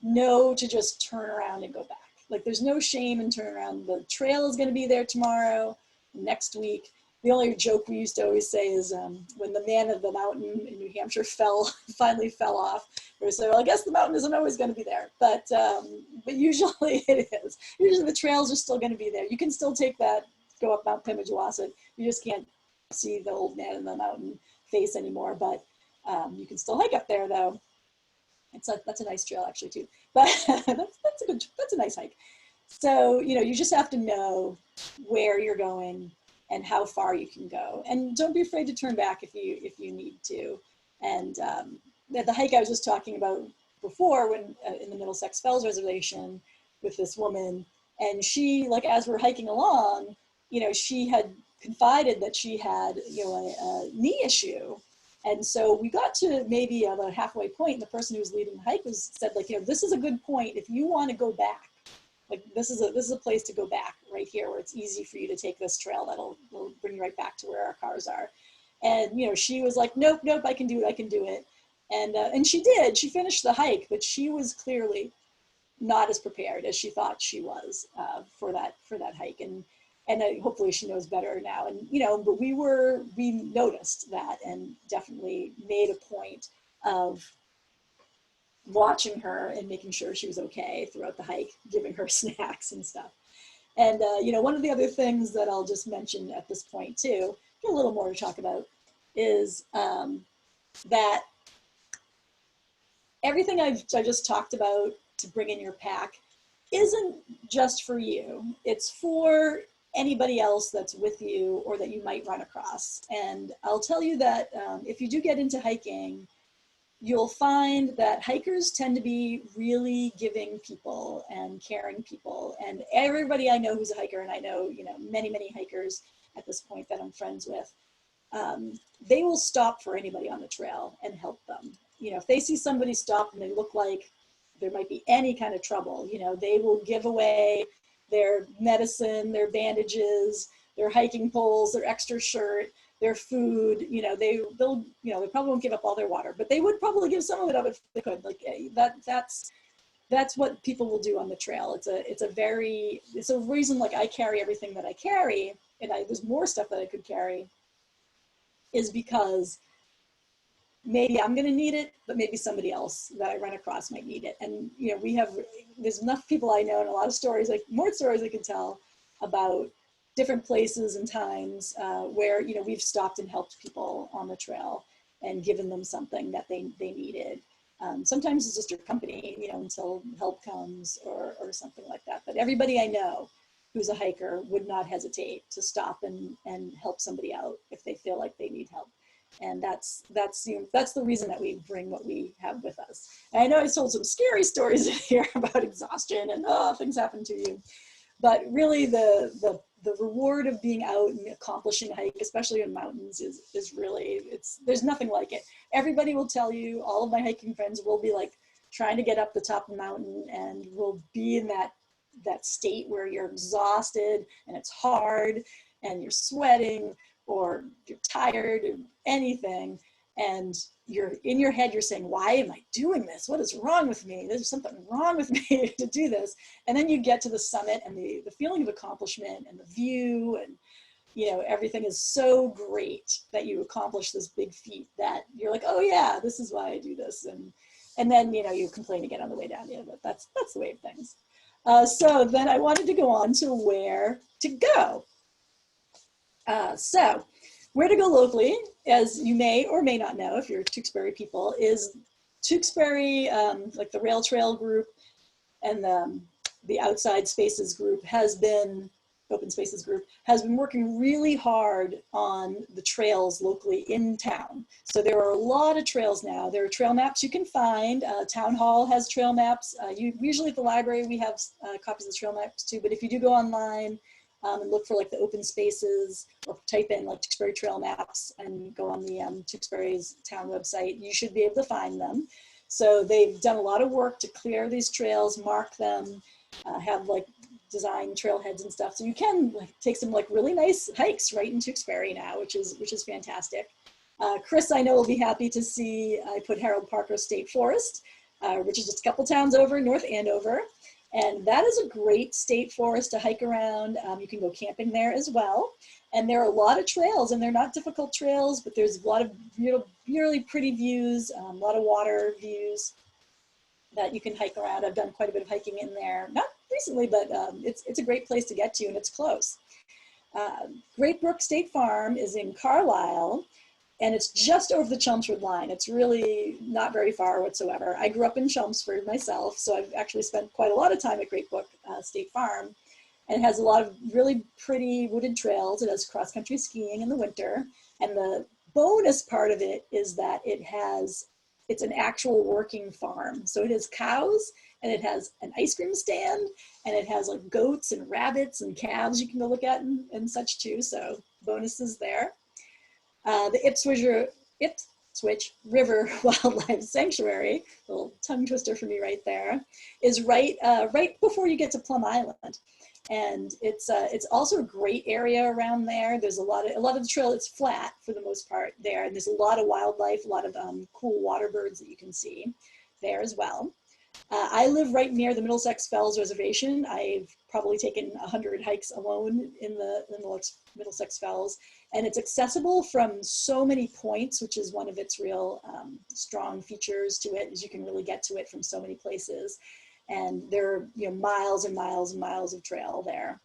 know to just turn around and go back. Like there's no shame in turning around. The trail is going to be there tomorrow, next week. The only joke we used to always say is when the man of the mountain in New Hampshire finally fell off, we say, well, I guess the mountain isn't always going to be there, but usually it is. Usually the trails are still going to be there. You can still take that, go up Mount Wachusett. You just can't see the old man in the mountain face anymore, but you can still hike up there though. That's a nice trail actually too, but that's a nice hike. So, you just have to know where you're going and how far you can go. And don't be afraid to turn back if you need to. And the hike I was just talking about before, when in the Middlesex Fells Reservation with this woman, and she, like, as we're hiking along, she had confided that she had, a knee issue. And so we got to maybe about a halfway point, and the person who was leading the hike said, like, this is a good point. If you want to go back, like this is a place to go back right here where it's easy for you to take this trail that'll bring you right back to where our cars are. And she was like, nope, I can do it. And she did. She finished the hike, but she was clearly not as prepared as she thought she was for that hike. And hopefully she knows better now. And but we noticed that and definitely made a point of watching her and making sure she was okay throughout the hike, giving her snacks and stuff. And one of the other things that I'll just mention at this point too, a little more to talk about, is that everything I just talked about to bring in your pack isn't just for you. It's for anybody else that's with you or that you might run across. And I'll tell you that if you do get into hiking, you'll find that hikers tend to be really giving people and caring people. And everybody I know who's a hiker, and I know, many, many hikers at this point that I'm friends with, they will stop for anybody on the trail and help them. If they see somebody stop and they look like there might be any kind of trouble, they will give away their medicine, their bandages, their hiking poles, their extra shirt, their food. They probably won't give up all their water, but they would probably give some of it up if they could. Like that's what people will do on the trail. It's a reason, like, I carry everything that I carry, and there's more stuff that I could carry, is because maybe I'm going to need it, but maybe somebody else that I run across might need it. And there's enough people I know, and a lot of stories, like more stories I could tell about different places and times where we've stopped and helped people on the trail and given them something that they needed. Sometimes it's just your company, until help comes or something like that. But everybody I know who's a hiker would not hesitate to stop and help somebody out if they feel like they need help. And that's the reason that we bring what we have with us. And I know I told some scary stories in here about exhaustion and things happen to you, but really the reward of being out and accomplishing a hike, especially in mountains, is really, there's nothing like it. Everybody will tell you, all of my hiking friends will be like trying to get up the top of the mountain, and will be in that state where you're exhausted and it's hard and you're sweating or you're tired or anything, and you're in your head, you're saying, why am I doing this? What is wrong with me? There's something wrong with me to do this. And then you get to the summit, and the feeling of accomplishment and the view, and everything is so great that you accomplish this big feat, that you're like, oh yeah, this is why I do this. And then you complain again on the way down. But that's the way of things. So then I wanted to go on to where to go. So where to go locally, as you may or may not know if you're Tewksbury people, is Tewksbury, like the Rail Trail group and the Outside Spaces group Open Spaces group has been working really hard on the trails locally in town. So there are a lot of trails now. There are trail maps you can find. Town Hall has trail maps. Usually at the library we have copies of the trail maps too, but if you do go online and look for like the open spaces, or type in like Tewksbury Trail Maps and go on the Tewksbury's town website, you should be able to find them. So they've done a lot of work to clear these trails, mark them, have like design trailheads and stuff. So you can take some like really nice hikes right in Tewksbury now, which is fantastic. Chris, I know, will be happy to see I put Harold Parker State Forest, which is just a couple towns over, North Andover. And that is a great state forest to hike around. You can go camping there as well. And there are a lot of trails, and they're not difficult trails, but there's a lot of really pretty views, a lot of water views that you can hike around. I've done quite a bit of hiking in there, not recently, but it's a great place to get to, and it's close. Great Brook State Farm is in Carlisle, and it's just over the Chelmsford line. It's really not very far whatsoever. I grew up in Chelmsford myself, so I've actually spent quite a lot of time at Great Brook State Farm. And it has a lot of really pretty wooded trails. It has cross-country skiing in the winter. And the bonus part of it is that it's an actual working farm. So it has cows, and it has an ice cream stand, and it has like goats and rabbits and calves you can go look at and such too. So bonuses there. The Ipswich River Wildlife Sanctuary, a little tongue twister for me right there, is right before you get to Plum Island. And it's also a great area around there. There's a lot of the trail, it's flat for the most part there. And there's a lot of wildlife, a lot of cool water birds that you can see there as well. I live right near the Middlesex Fells Reservation. I've probably taken 100 hikes alone in the Middlesex Fells, and it's accessible from so many points, which is one of its real strong features to it, is you can really get to it from so many places. And there are miles and miles and miles of trail there.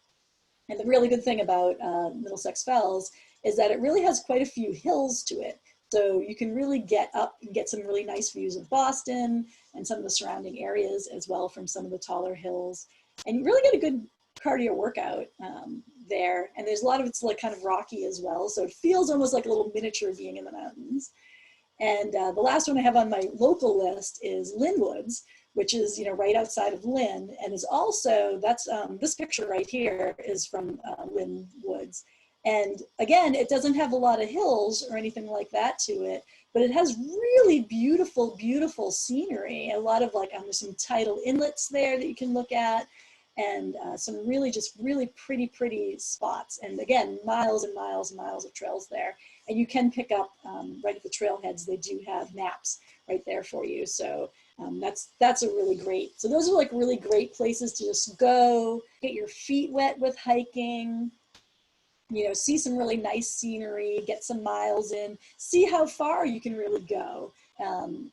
And the really good thing about Middlesex Fells is that it really has quite a few hills to it. So you can really get up and get some really nice views of Boston and some of the surrounding areas as well from some of the taller hills. And you really get a good cardio workout there. And there's a lot of it's like kind of rocky as well. So it feels almost like a little miniature being in the mountains. And the last one I have on my local list is Lynn Woods, which is right outside of Lynn, and is also, that's this picture right here is from Lynn Woods. And again, it doesn't have a lot of hills or anything like that to it, but it has really beautiful, beautiful scenery. A lot of there's some tidal inlets there that you can look at, and some really pretty spots. And again, miles and miles and miles of trails there. And you can pick up right at the trailheads, they do have maps right there for you. So that's a really great, so those are really great places to just go, get your feet wet with hiking, see some really nice scenery, get some miles in, see how far you can really go, and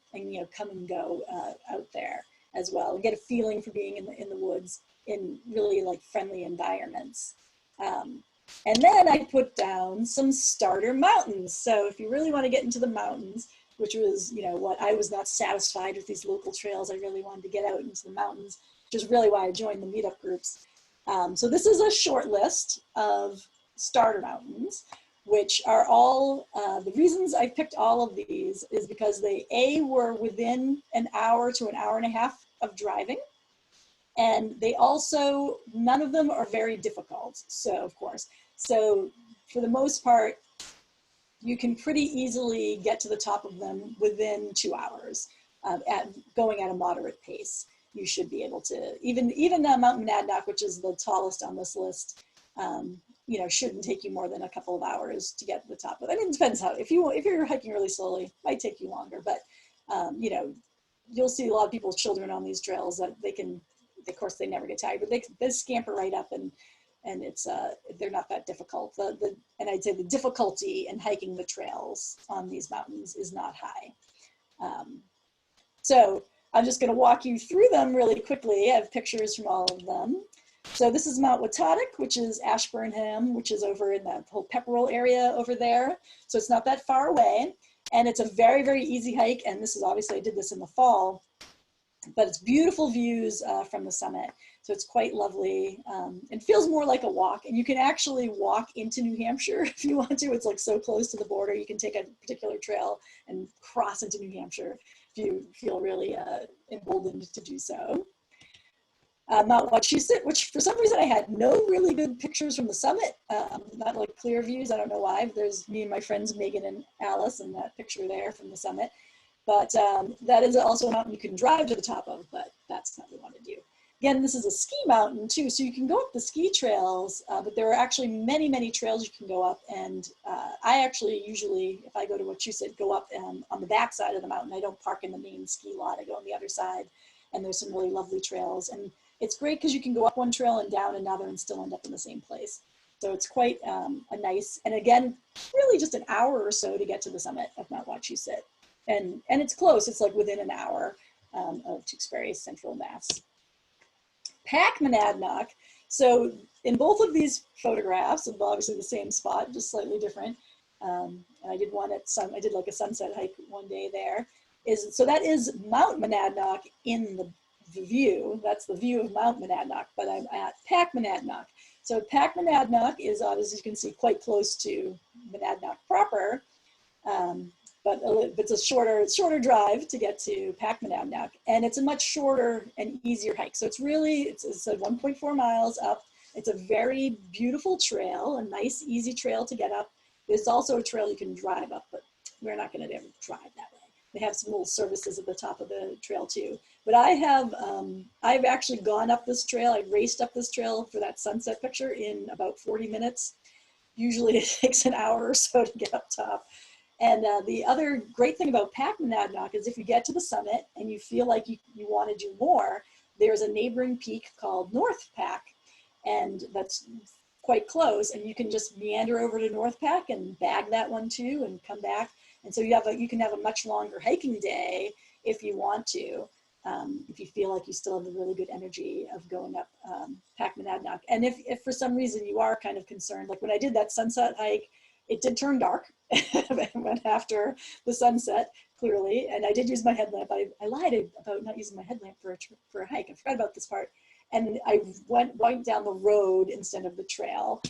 come and go out there as well, and get a feeling for being in the woods in really friendly environments. And then I put down some starter mountains. So if you really want to get into the mountains, which was, what I was not satisfied with these local trails. I really wanted to get out into the mountains, which is really why I joined the meetup groups. So this is a short list of starter mountains. which are all, the reasons I picked all of these is because they were within an hour to an hour and a half of driving. And they also, none of them are very difficult. So of course, so for the most part, you can pretty easily get to the top of them within 2 hours going at a moderate pace. You should be able to, even Mount Monadnock, which is the tallest on this list, you know, shouldn't take you more than a couple of hours to get to the top of it. I mean, it depends how, if you're hiking really slowly, it might take you longer, but you know, you'll see a lot of people's children on these trails that they can, of course they never get tired, but they scamper right up, and it's they're not that difficult. And I'd say the difficulty in hiking the trails on these mountains is not high. So I'm just going to walk you through them really quickly. I have pictures from all of them. So this is Mount Monadnock, which is Ashburnham, which is over in that whole Pepperell area over there. So it's not that far away, and it's a very, very easy hike. And this is obviously, I did this in the fall, but it's beautiful views from the summit. So it's quite lovely. It feels more like a walk, and you can actually walk into New Hampshire if you want to. It's like so close to the border. You can take a particular trail and cross into New Hampshire if you feel really emboldened to do so. Mount Wachusett, which for some reason I had no really good pictures from the summit, not like clear views. I don't know why, but there's me and my friends Megan and Alice in that picture there from the summit. But that is also a mountain you can drive to the top of, but that's not what we want to do. Again, this is a ski mountain too, so you can go up the ski trails, but there are actually many, many trails you can go up. And I actually usually, if I go to Wachusett, go up on the back side of the mountain. I don't park in the main ski lot, I go on the other side, and there's some really lovely trails. And it's great because you can go up one trail and down another and still end up in the same place. So it's quite a nice, and again, really just an hour or so to get to the summit of Mount Wachusett. And it's close, it's like within an hour of Tewksbury, Central Mass. Pack Monadnock. So in both of these photographs, obviously the same spot, just slightly different. And I did one at I did like a sunset hike one day there. So that is Mount Monadnock in the view. That's the view of Mount Monadnock, but I'm at Pack Monadnock. So Pack Monadnock is, obviously, you can see, quite close to Monadnock proper. But it's a shorter drive to get to Pack Monadnock, and it's a much shorter and easier hike. So it's really, it's a 1.4 miles up. It's a very beautiful trail, a nice, easy trail to get up. There's also a trail you can drive up, but we're not going to ever drive that way. They have some little services at the top of the trail too. But I've actually gone up this trail. I raced up this trail for that sunset picture in about 40 minutes. Usually it takes an hour or so to get up top. And the other great thing about Pack Monadnock is if you get to the summit and you feel like you want to do more, there's a neighboring peak called North Pack, and that's quite close, and you can just meander over to North Pack and bag that one too and come back. And so you can have a much longer hiking day if you want to, if you feel like you still have the really good energy of going up Pack Monadnock. And if for some reason you are kind of concerned, like when I did that sunset hike, it did turn dark. I went after the sunset, clearly, and I did use my headlamp. I lied about not using my headlamp for a hike. I forgot about this part. And I went down the road instead of the trail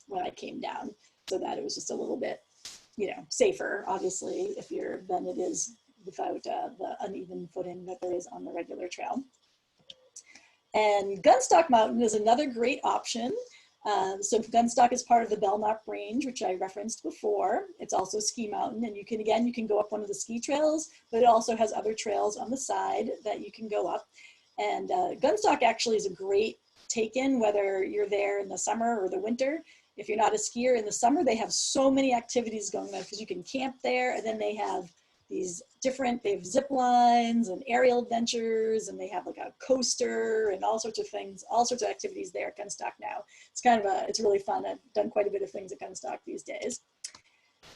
when I came down, so that it was just a little bit, safer, obviously, than it is without the uneven footing that there is on the regular trail. And Gunstock Mountain is another great option. So Gunstock is part of the Belknap Range, which I referenced before. It's also a ski mountain, and you can go up one of the ski trails, but it also has other trails on the side that you can go up. And Gunstock actually is a great take-in, whether you're there in the summer or the winter. If you're not a skier in the summer, they have so many activities going on because you can camp there, and then they have they have zip lines and aerial adventures, and they have like a coaster and all sorts of things, all sorts of activities there at Gunstock now. It's really fun. I've done quite a bit of things at Gunstock these days.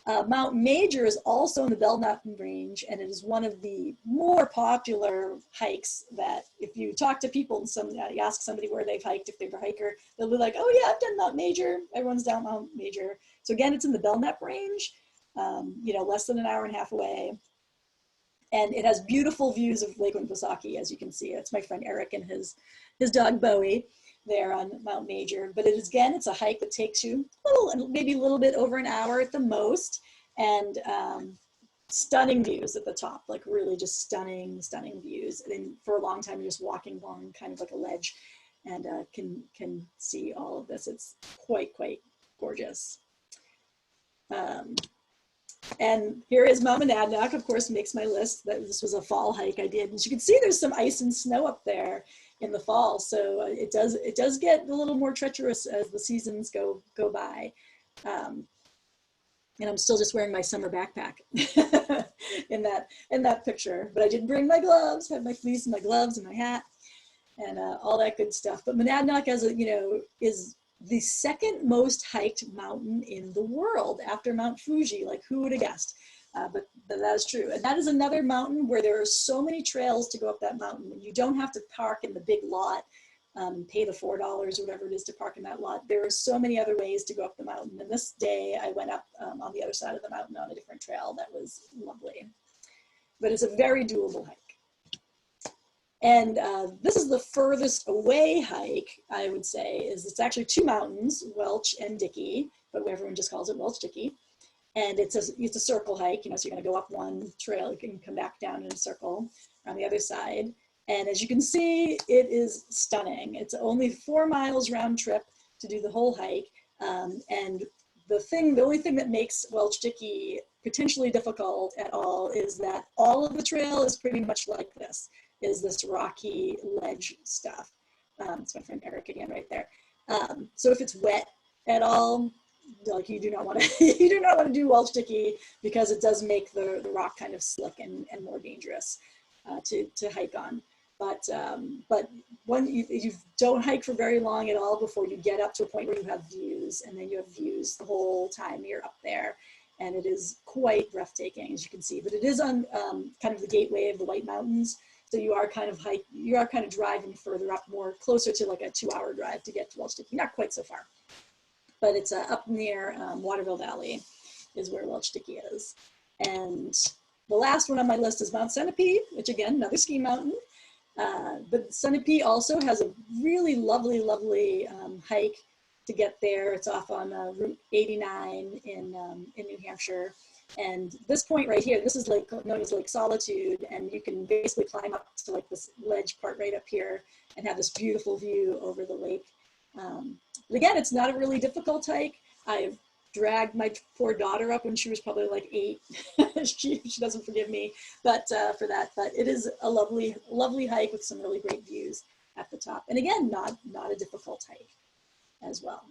Mount Major is also in the Belknap Range, and it is one of the more popular hikes that if you talk to people and you ask somebody where they've hiked, if they're a hiker, they'll be like, oh yeah, I've done Mount Major. Everyone's down Mount Major. So again, it's in the Belknap Range, less than an hour and a half away. And it has beautiful views of Lake Winnipesaukee, as you can see. It's my friend Eric and his dog Bowie. there on Mount Major. But it is, again, it's a hike that takes you maybe a little bit over an hour at the most, and stunning views at the top, like really just stunning, stunning views. And for a long time, you're just walking along kind of like a ledge, and can see all of this. It's quite gorgeous. And here is Mount Monadnock, of course, makes my list. This was a fall hike I did. As you can see, there's some ice and snow up there in the fall. So it does get a little more treacherous as the seasons go by. And I'm still just wearing my summer backpack in that picture. But I did bring my gloves, had my fleece and my gloves and my hat and all that good stuff. But Monadnock, is the second most hiked mountain in the world after Mount Fuji. Like, who would have guessed? But that is true. And that is another mountain where there are so many trails to go up that mountain. You don't have to park in the big lot, pay the $4 or whatever it is to park in that lot. There are so many other ways to go up the mountain. And this day I went up on the other side of the mountain on a different trail that was lovely. But it's a very doable hike. And this is the furthest away hike, I would say. It's actually two mountains, Welch and Dickey, but everyone just calls it Welch Dickey. And it's a circle hike, so you're gonna go up one trail, you can come back down in a circle on the other side. And as you can see, it is stunning. It's only 4 miles round trip to do the whole hike. And the only thing that makes Welch Dickey potentially difficult at all is that all of the trail is pretty much like this. Is this rocky ledge stuff. It's my friend Eric again right there. So if it's wet at all, like you do not want to do Welch Dickey, because it does make the rock kind of slick and more dangerous to hike on. But when you don't hike for very long at all before you get up to a point where you have views, and then you have views the whole time you're up there. And it is quite breathtaking, as you can see. But it is on kind of the gateway of the White Mountains. So you are kind of driving further up, more closer to like a 2-hour drive to get to Welch Dickey. Not quite so far, but it's up near Waterville Valley is where Welch Dickey is. And the last one on my list is Mount Sunapee, which again, another ski mountain. But Sunapee also has a really lovely hike to get there. It's off on Route 89 in New Hampshire. And this point right here, this is known as Lake Solitude, and you can basically climb up to like this ledge part right up here and have this beautiful view over the lake. But again, it's not a really difficult hike. I've dragged my poor daughter up when she was probably like 8. she doesn't forgive me, but for that. But it is a lovely hike with some really great views at the top. And again, not a difficult hike as well.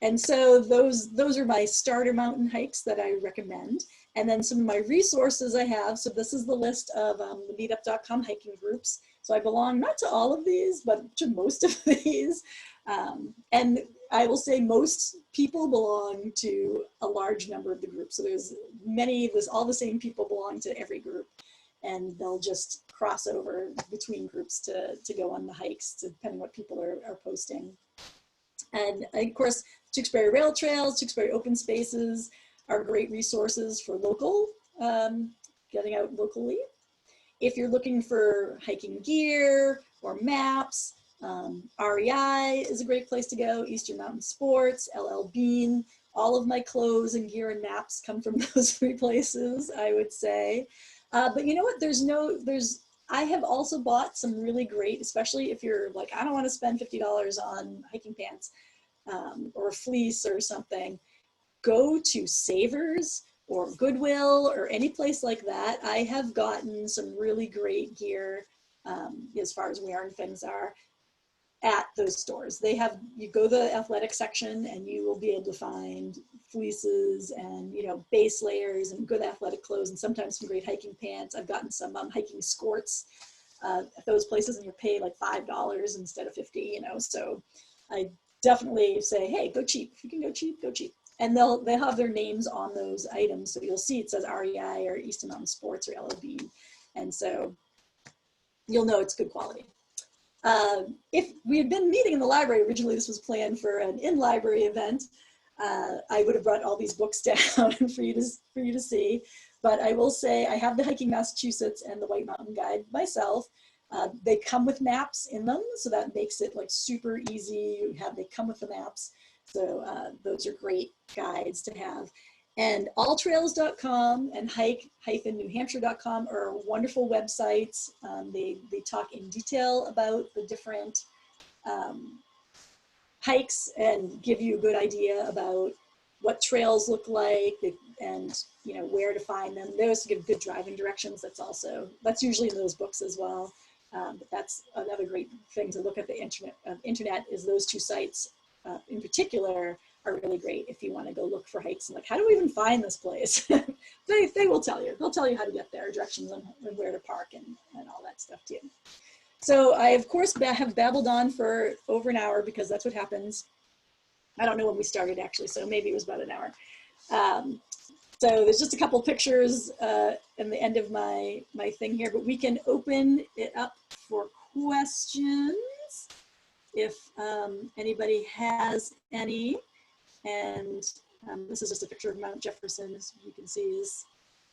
And so those are my starter mountain hikes that I recommend. And then some of my resources I have. So this is the list of the meetup.com hiking groups. So I belong not to all of these, but to most of these. And I will say most people belong to a large number of the groups. So there's all the same people belong to every group. And they'll just cross over between groups to go on the hikes, depending what people are posting. And of course, Tewksbury Rail Trails, Tewksbury Open Spaces are great resources for getting out locally. If you're looking for hiking gear or maps, REI is a great place to go. Eastern Mountain Sports, LL Bean, all of my clothes and gear and maps come from those 3 places, I would say. But you know what, I have also bought some really great, especially if you're like, I don't want to spend $50 on hiking pants or a fleece or something. Go to Savers or Goodwill or any place like that. I have gotten some really great gear as far as wearing things are at those stores. You go to the athletic section and you will be able to find fleeces and base layers and good athletic clothes, and sometimes some great hiking pants. I've gotten some hiking skirts at those places, and you pay like $5 instead of $50. So I definitely say, hey, go cheap. If you can go cheap, go cheap. And they'll have their names on those items, so you'll see it says REI or Eastern Mountain Sports or LL Bean, and so you'll know it's good quality. If we had been meeting in the library, originally this was planned for an in-library event, I would have brought all these books down for you to see. But I will say I have the Hiking Massachusetts and the White Mountain Guide myself. They come with maps in them, so that makes it like super easy. They come with the maps. So those are great guides to have. And alltrails.com and hike-newhampshire.com are wonderful websites. They talk in detail about the different hikes and give you a good idea about what trails look like and where to find them. They also give good driving directions. That's usually in those books as well. But that's another great thing to look at the internet is those two sites in particular are really great if you want to go look for hikes and like, how do we even find this place? they will tell you. They'll tell you how to get there, directions on where to park and all that stuff too. So I, of course, have babbled on for over an hour because that's what happens. I don't know when we started actually, so maybe it was about an hour. So there's just a couple pictures in the end of my thing here, but we can open it up for questions if anybody has any. And this is just a picture of Mount Jefferson, as you can see, is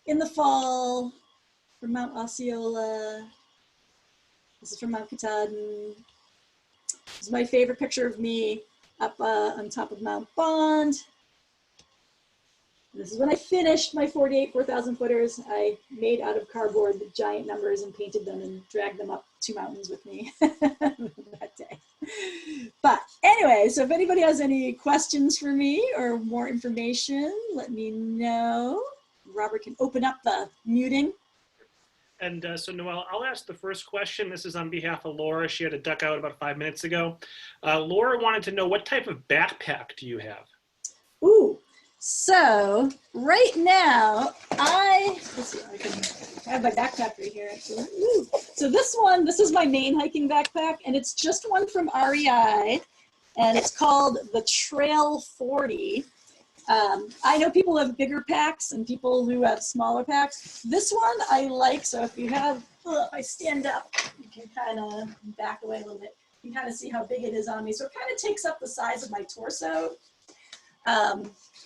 in the fall from Mount Osceola. This is from Mount Katahdin. This is my favorite picture of me up on top of Mount Bond. This is when I finished my 48 4,000 footers. I made out of cardboard the giant numbers and painted them and dragged them up 2 mountains with me that day. But anyway, so if anybody has any questions for me or more information, let me know. Robert can open up the muting. And so Noelle, I'll ask the first question. This is on behalf of Laura. She had to duck out about 5 minutes ago. Laura wanted to know, what type of backpack do you have? Ooh, so right now let's see, I can have my backpack right here actually. Ooh. So this is my main hiking backpack, and it's just one from REI, and it's called the Trail 40. I know people have bigger packs and people who have smaller packs. This one I like, so if you have, if I stand up, you can kind of back away a little bit. You can kind of see how big it is on me. So it kind of takes up the size of my torso.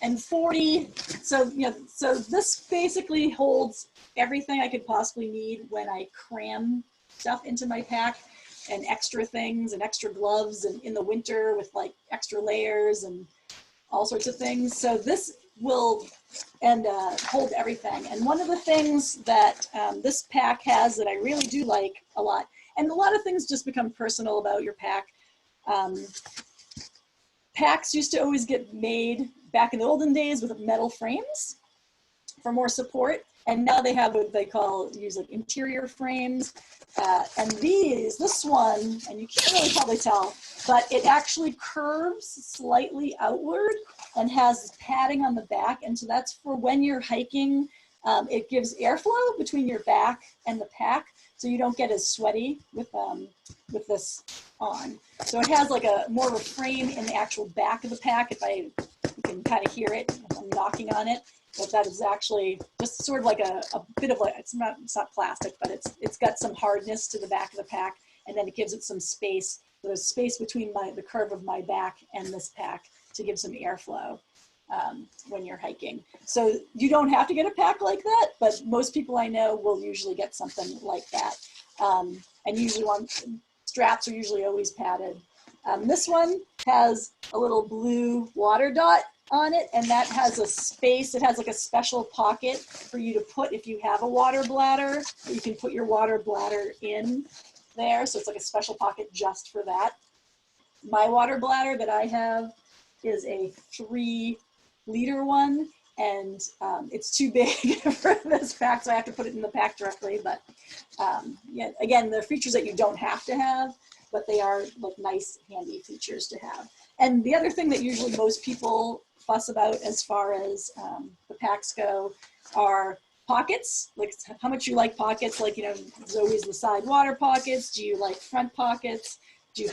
And 40, so this basically holds everything I could possibly need when I cram stuff into my pack, and extra things and extra gloves, and in the winter with like extra layers and all sorts of things. So this will hold everything. And one of the things that this pack has that I really do like a lot, and a lot of things just become personal about your pack. Packs used to always get made back in the olden days with metal frames for more support. And now they have what they use like interior frames. And this one, and you can't really probably tell, but it actually curves slightly outward and has padding on the back. And so that's for when you're hiking. It gives airflow between your back and the pack, so you don't get as sweaty with this on. So it has like more of a frame in the actual back of the pack. You can kind of hear it if I'm knocking on it. But that is actually just sort of like a bit of it's not plastic, but it's got some hardness to the back of the pack, and then it gives it some space. There's space between the curve of my back and this pack to give some airflow when you're hiking. So you don't have to get a pack like that, but most people I know will usually get something like that. And usually straps are usually always padded. This one has a little blue water dot on it, and that has a space. It has like a special pocket for you to put if you have a water bladder. You can put your water bladder in there, so it's like a special pocket just for that. My water bladder that I have is a 3-liter one, and it's too big for this pack, so I have to put it in the pack directly. But yeah, again, the features that you don't have to have, but they are like nice, handy features to have. And the other thing that usually most people fuss about as far as the packs go are pockets, like how much you like pockets. Like, there's always the side water pockets. Do you like front pockets?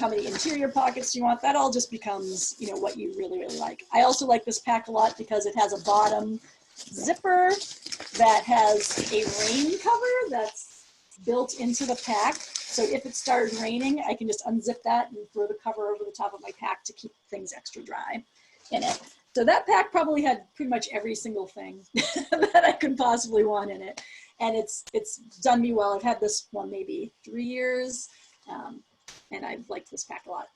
How many interior pockets do you want? That all just becomes, what you really, really like. I also like this pack a lot because it has a bottom zipper that has a rain cover that's built into the pack. So if it started raining, I can just unzip that and throw the cover over the top of my pack to keep things extra dry in it. So that pack probably had pretty much every single thing that I could possibly want in it. and it's done me well. I've had this one maybe 3 years, and I've liked this pack a lot.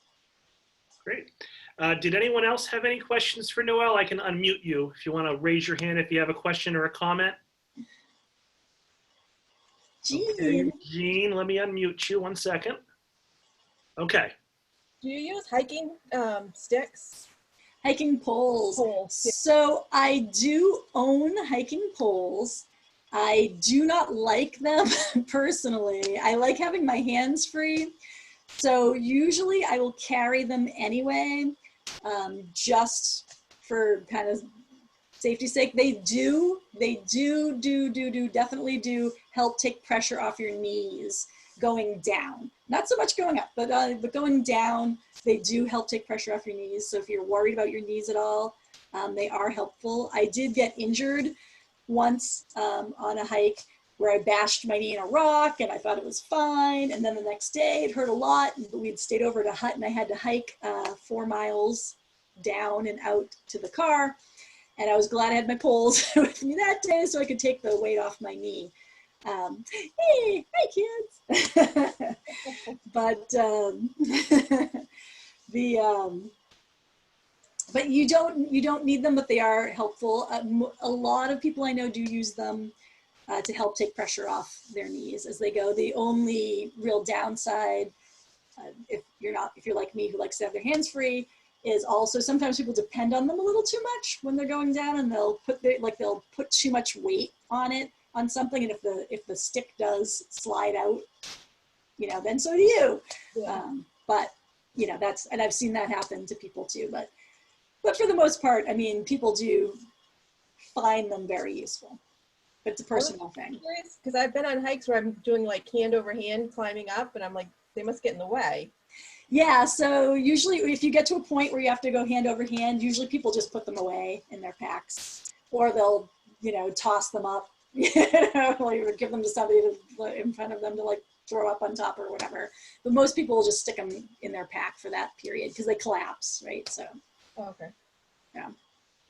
Great. Did anyone else have any questions for Noelle? I can unmute you if you want to raise your hand if you have a question or a comment. Jean. Okay, Jean, let me unmute you 1 second. Okay. Do you use hiking sticks? Hiking poles. Yeah. So I do own hiking poles. I do not like them personally. I like having my hands free. So usually I will carry them anyway, just for kind of safety's sake. They definitely do help take pressure off your knees going down. Not so much going up, but going down, they do help take pressure off your knees. So if you're worried about your knees at all, they are helpful. I did get injured once on a hike where I bashed my knee in a rock and I thought it was fine. And then the next day it hurt a lot. We'd stayed over at a hut and I had to hike 4 miles down and out to the car. And I was glad I had my poles with me that day so I could take the weight off my knee. Hey, hi kids. But but you don't need them, but they are helpful. A lot of people I know do use them to help take pressure off their knees as they go. The only real downside, if you're like me who likes to have their hands free, is also sometimes people depend on them a little too much when they're going down, and they'll put too much weight on something, and if the stick does slide out, then so do you. Yeah. But and I've seen that happen to people too. But for the most part, I mean, people do find them very useful. But it's a personal thing. Because I've been on hikes where I'm doing like hand over hand climbing up, and I'm like, they must get in the way. Yeah, so usually if you get to a point where you have to go hand over hand, usually people just put them away in their packs, or they'll, toss them up, or give them to somebody in front of them to like throw up on top or whatever. But most people will just stick them in their pack for that period because they collapse, right? So. Oh, okay. Yeah.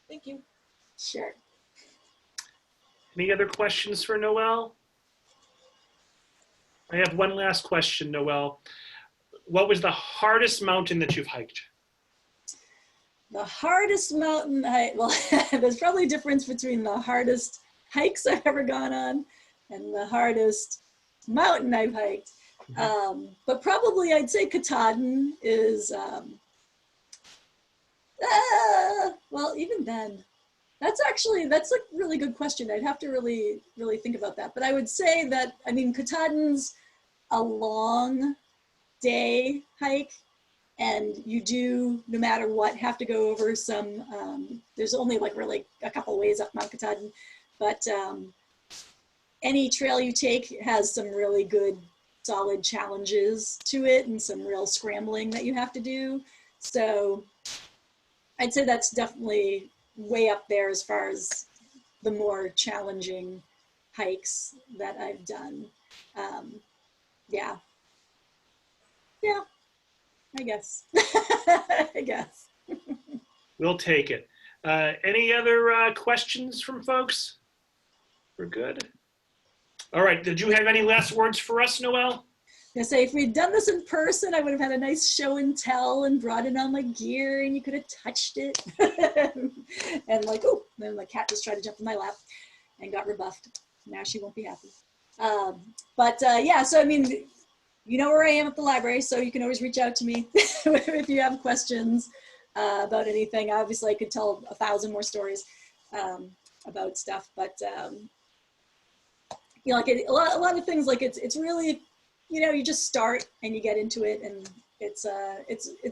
Thank you. Sure. Any other questions for Noelle? I have one last question, Noelle. What was the hardest mountain that you've hiked? The hardest mountain hike, well, there's probably a difference between the hardest hikes I've ever gone on and the hardest mountain I've hiked. But probably I'd say Katahdin is, well, even then, that's a really good question. I'd have to really, really think about that. But I would say that, I mean, Katahdin's a long day hike, and you do, no matter what, have to go over some, there's only like really a couple ways up Mount Katahdin, but any trail you take has some really good, solid challenges to it and some real scrambling that you have to do. So I'd say that's definitely way up there as far as the more challenging hikes that I've done. Yeah, I guess. I guess. We'll take it. Any other questions from folks? We're good. All right. Did you have any last words for us, Noelle? I say if we'd done this in person, I would have had a nice show and tell and brought in all my gear, and you could have touched it. And like, oh, then the cat just tried to jump in my lap and got rebuffed. Now she won't be happy. Yeah, so I mean, you know where I am at the library, so you can always reach out to me if you have questions about anything. Obviously, I could tell 1,000 more stories about stuff, but like a lot of things, like it's really, you just start and you get into it, and it's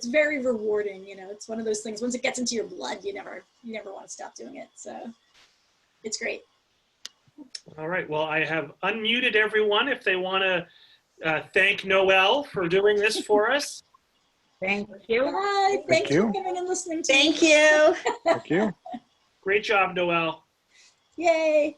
very rewarding. It's one of those things. Once it gets into your blood, you never want to stop doing it. So it's great. All right. Well, I have unmuted everyone if they want to thank Noelle for doing this for us. Thank you. Bye. Thank you for coming and listening to me. Thank you. Thank you. Great job, Noelle. Yay.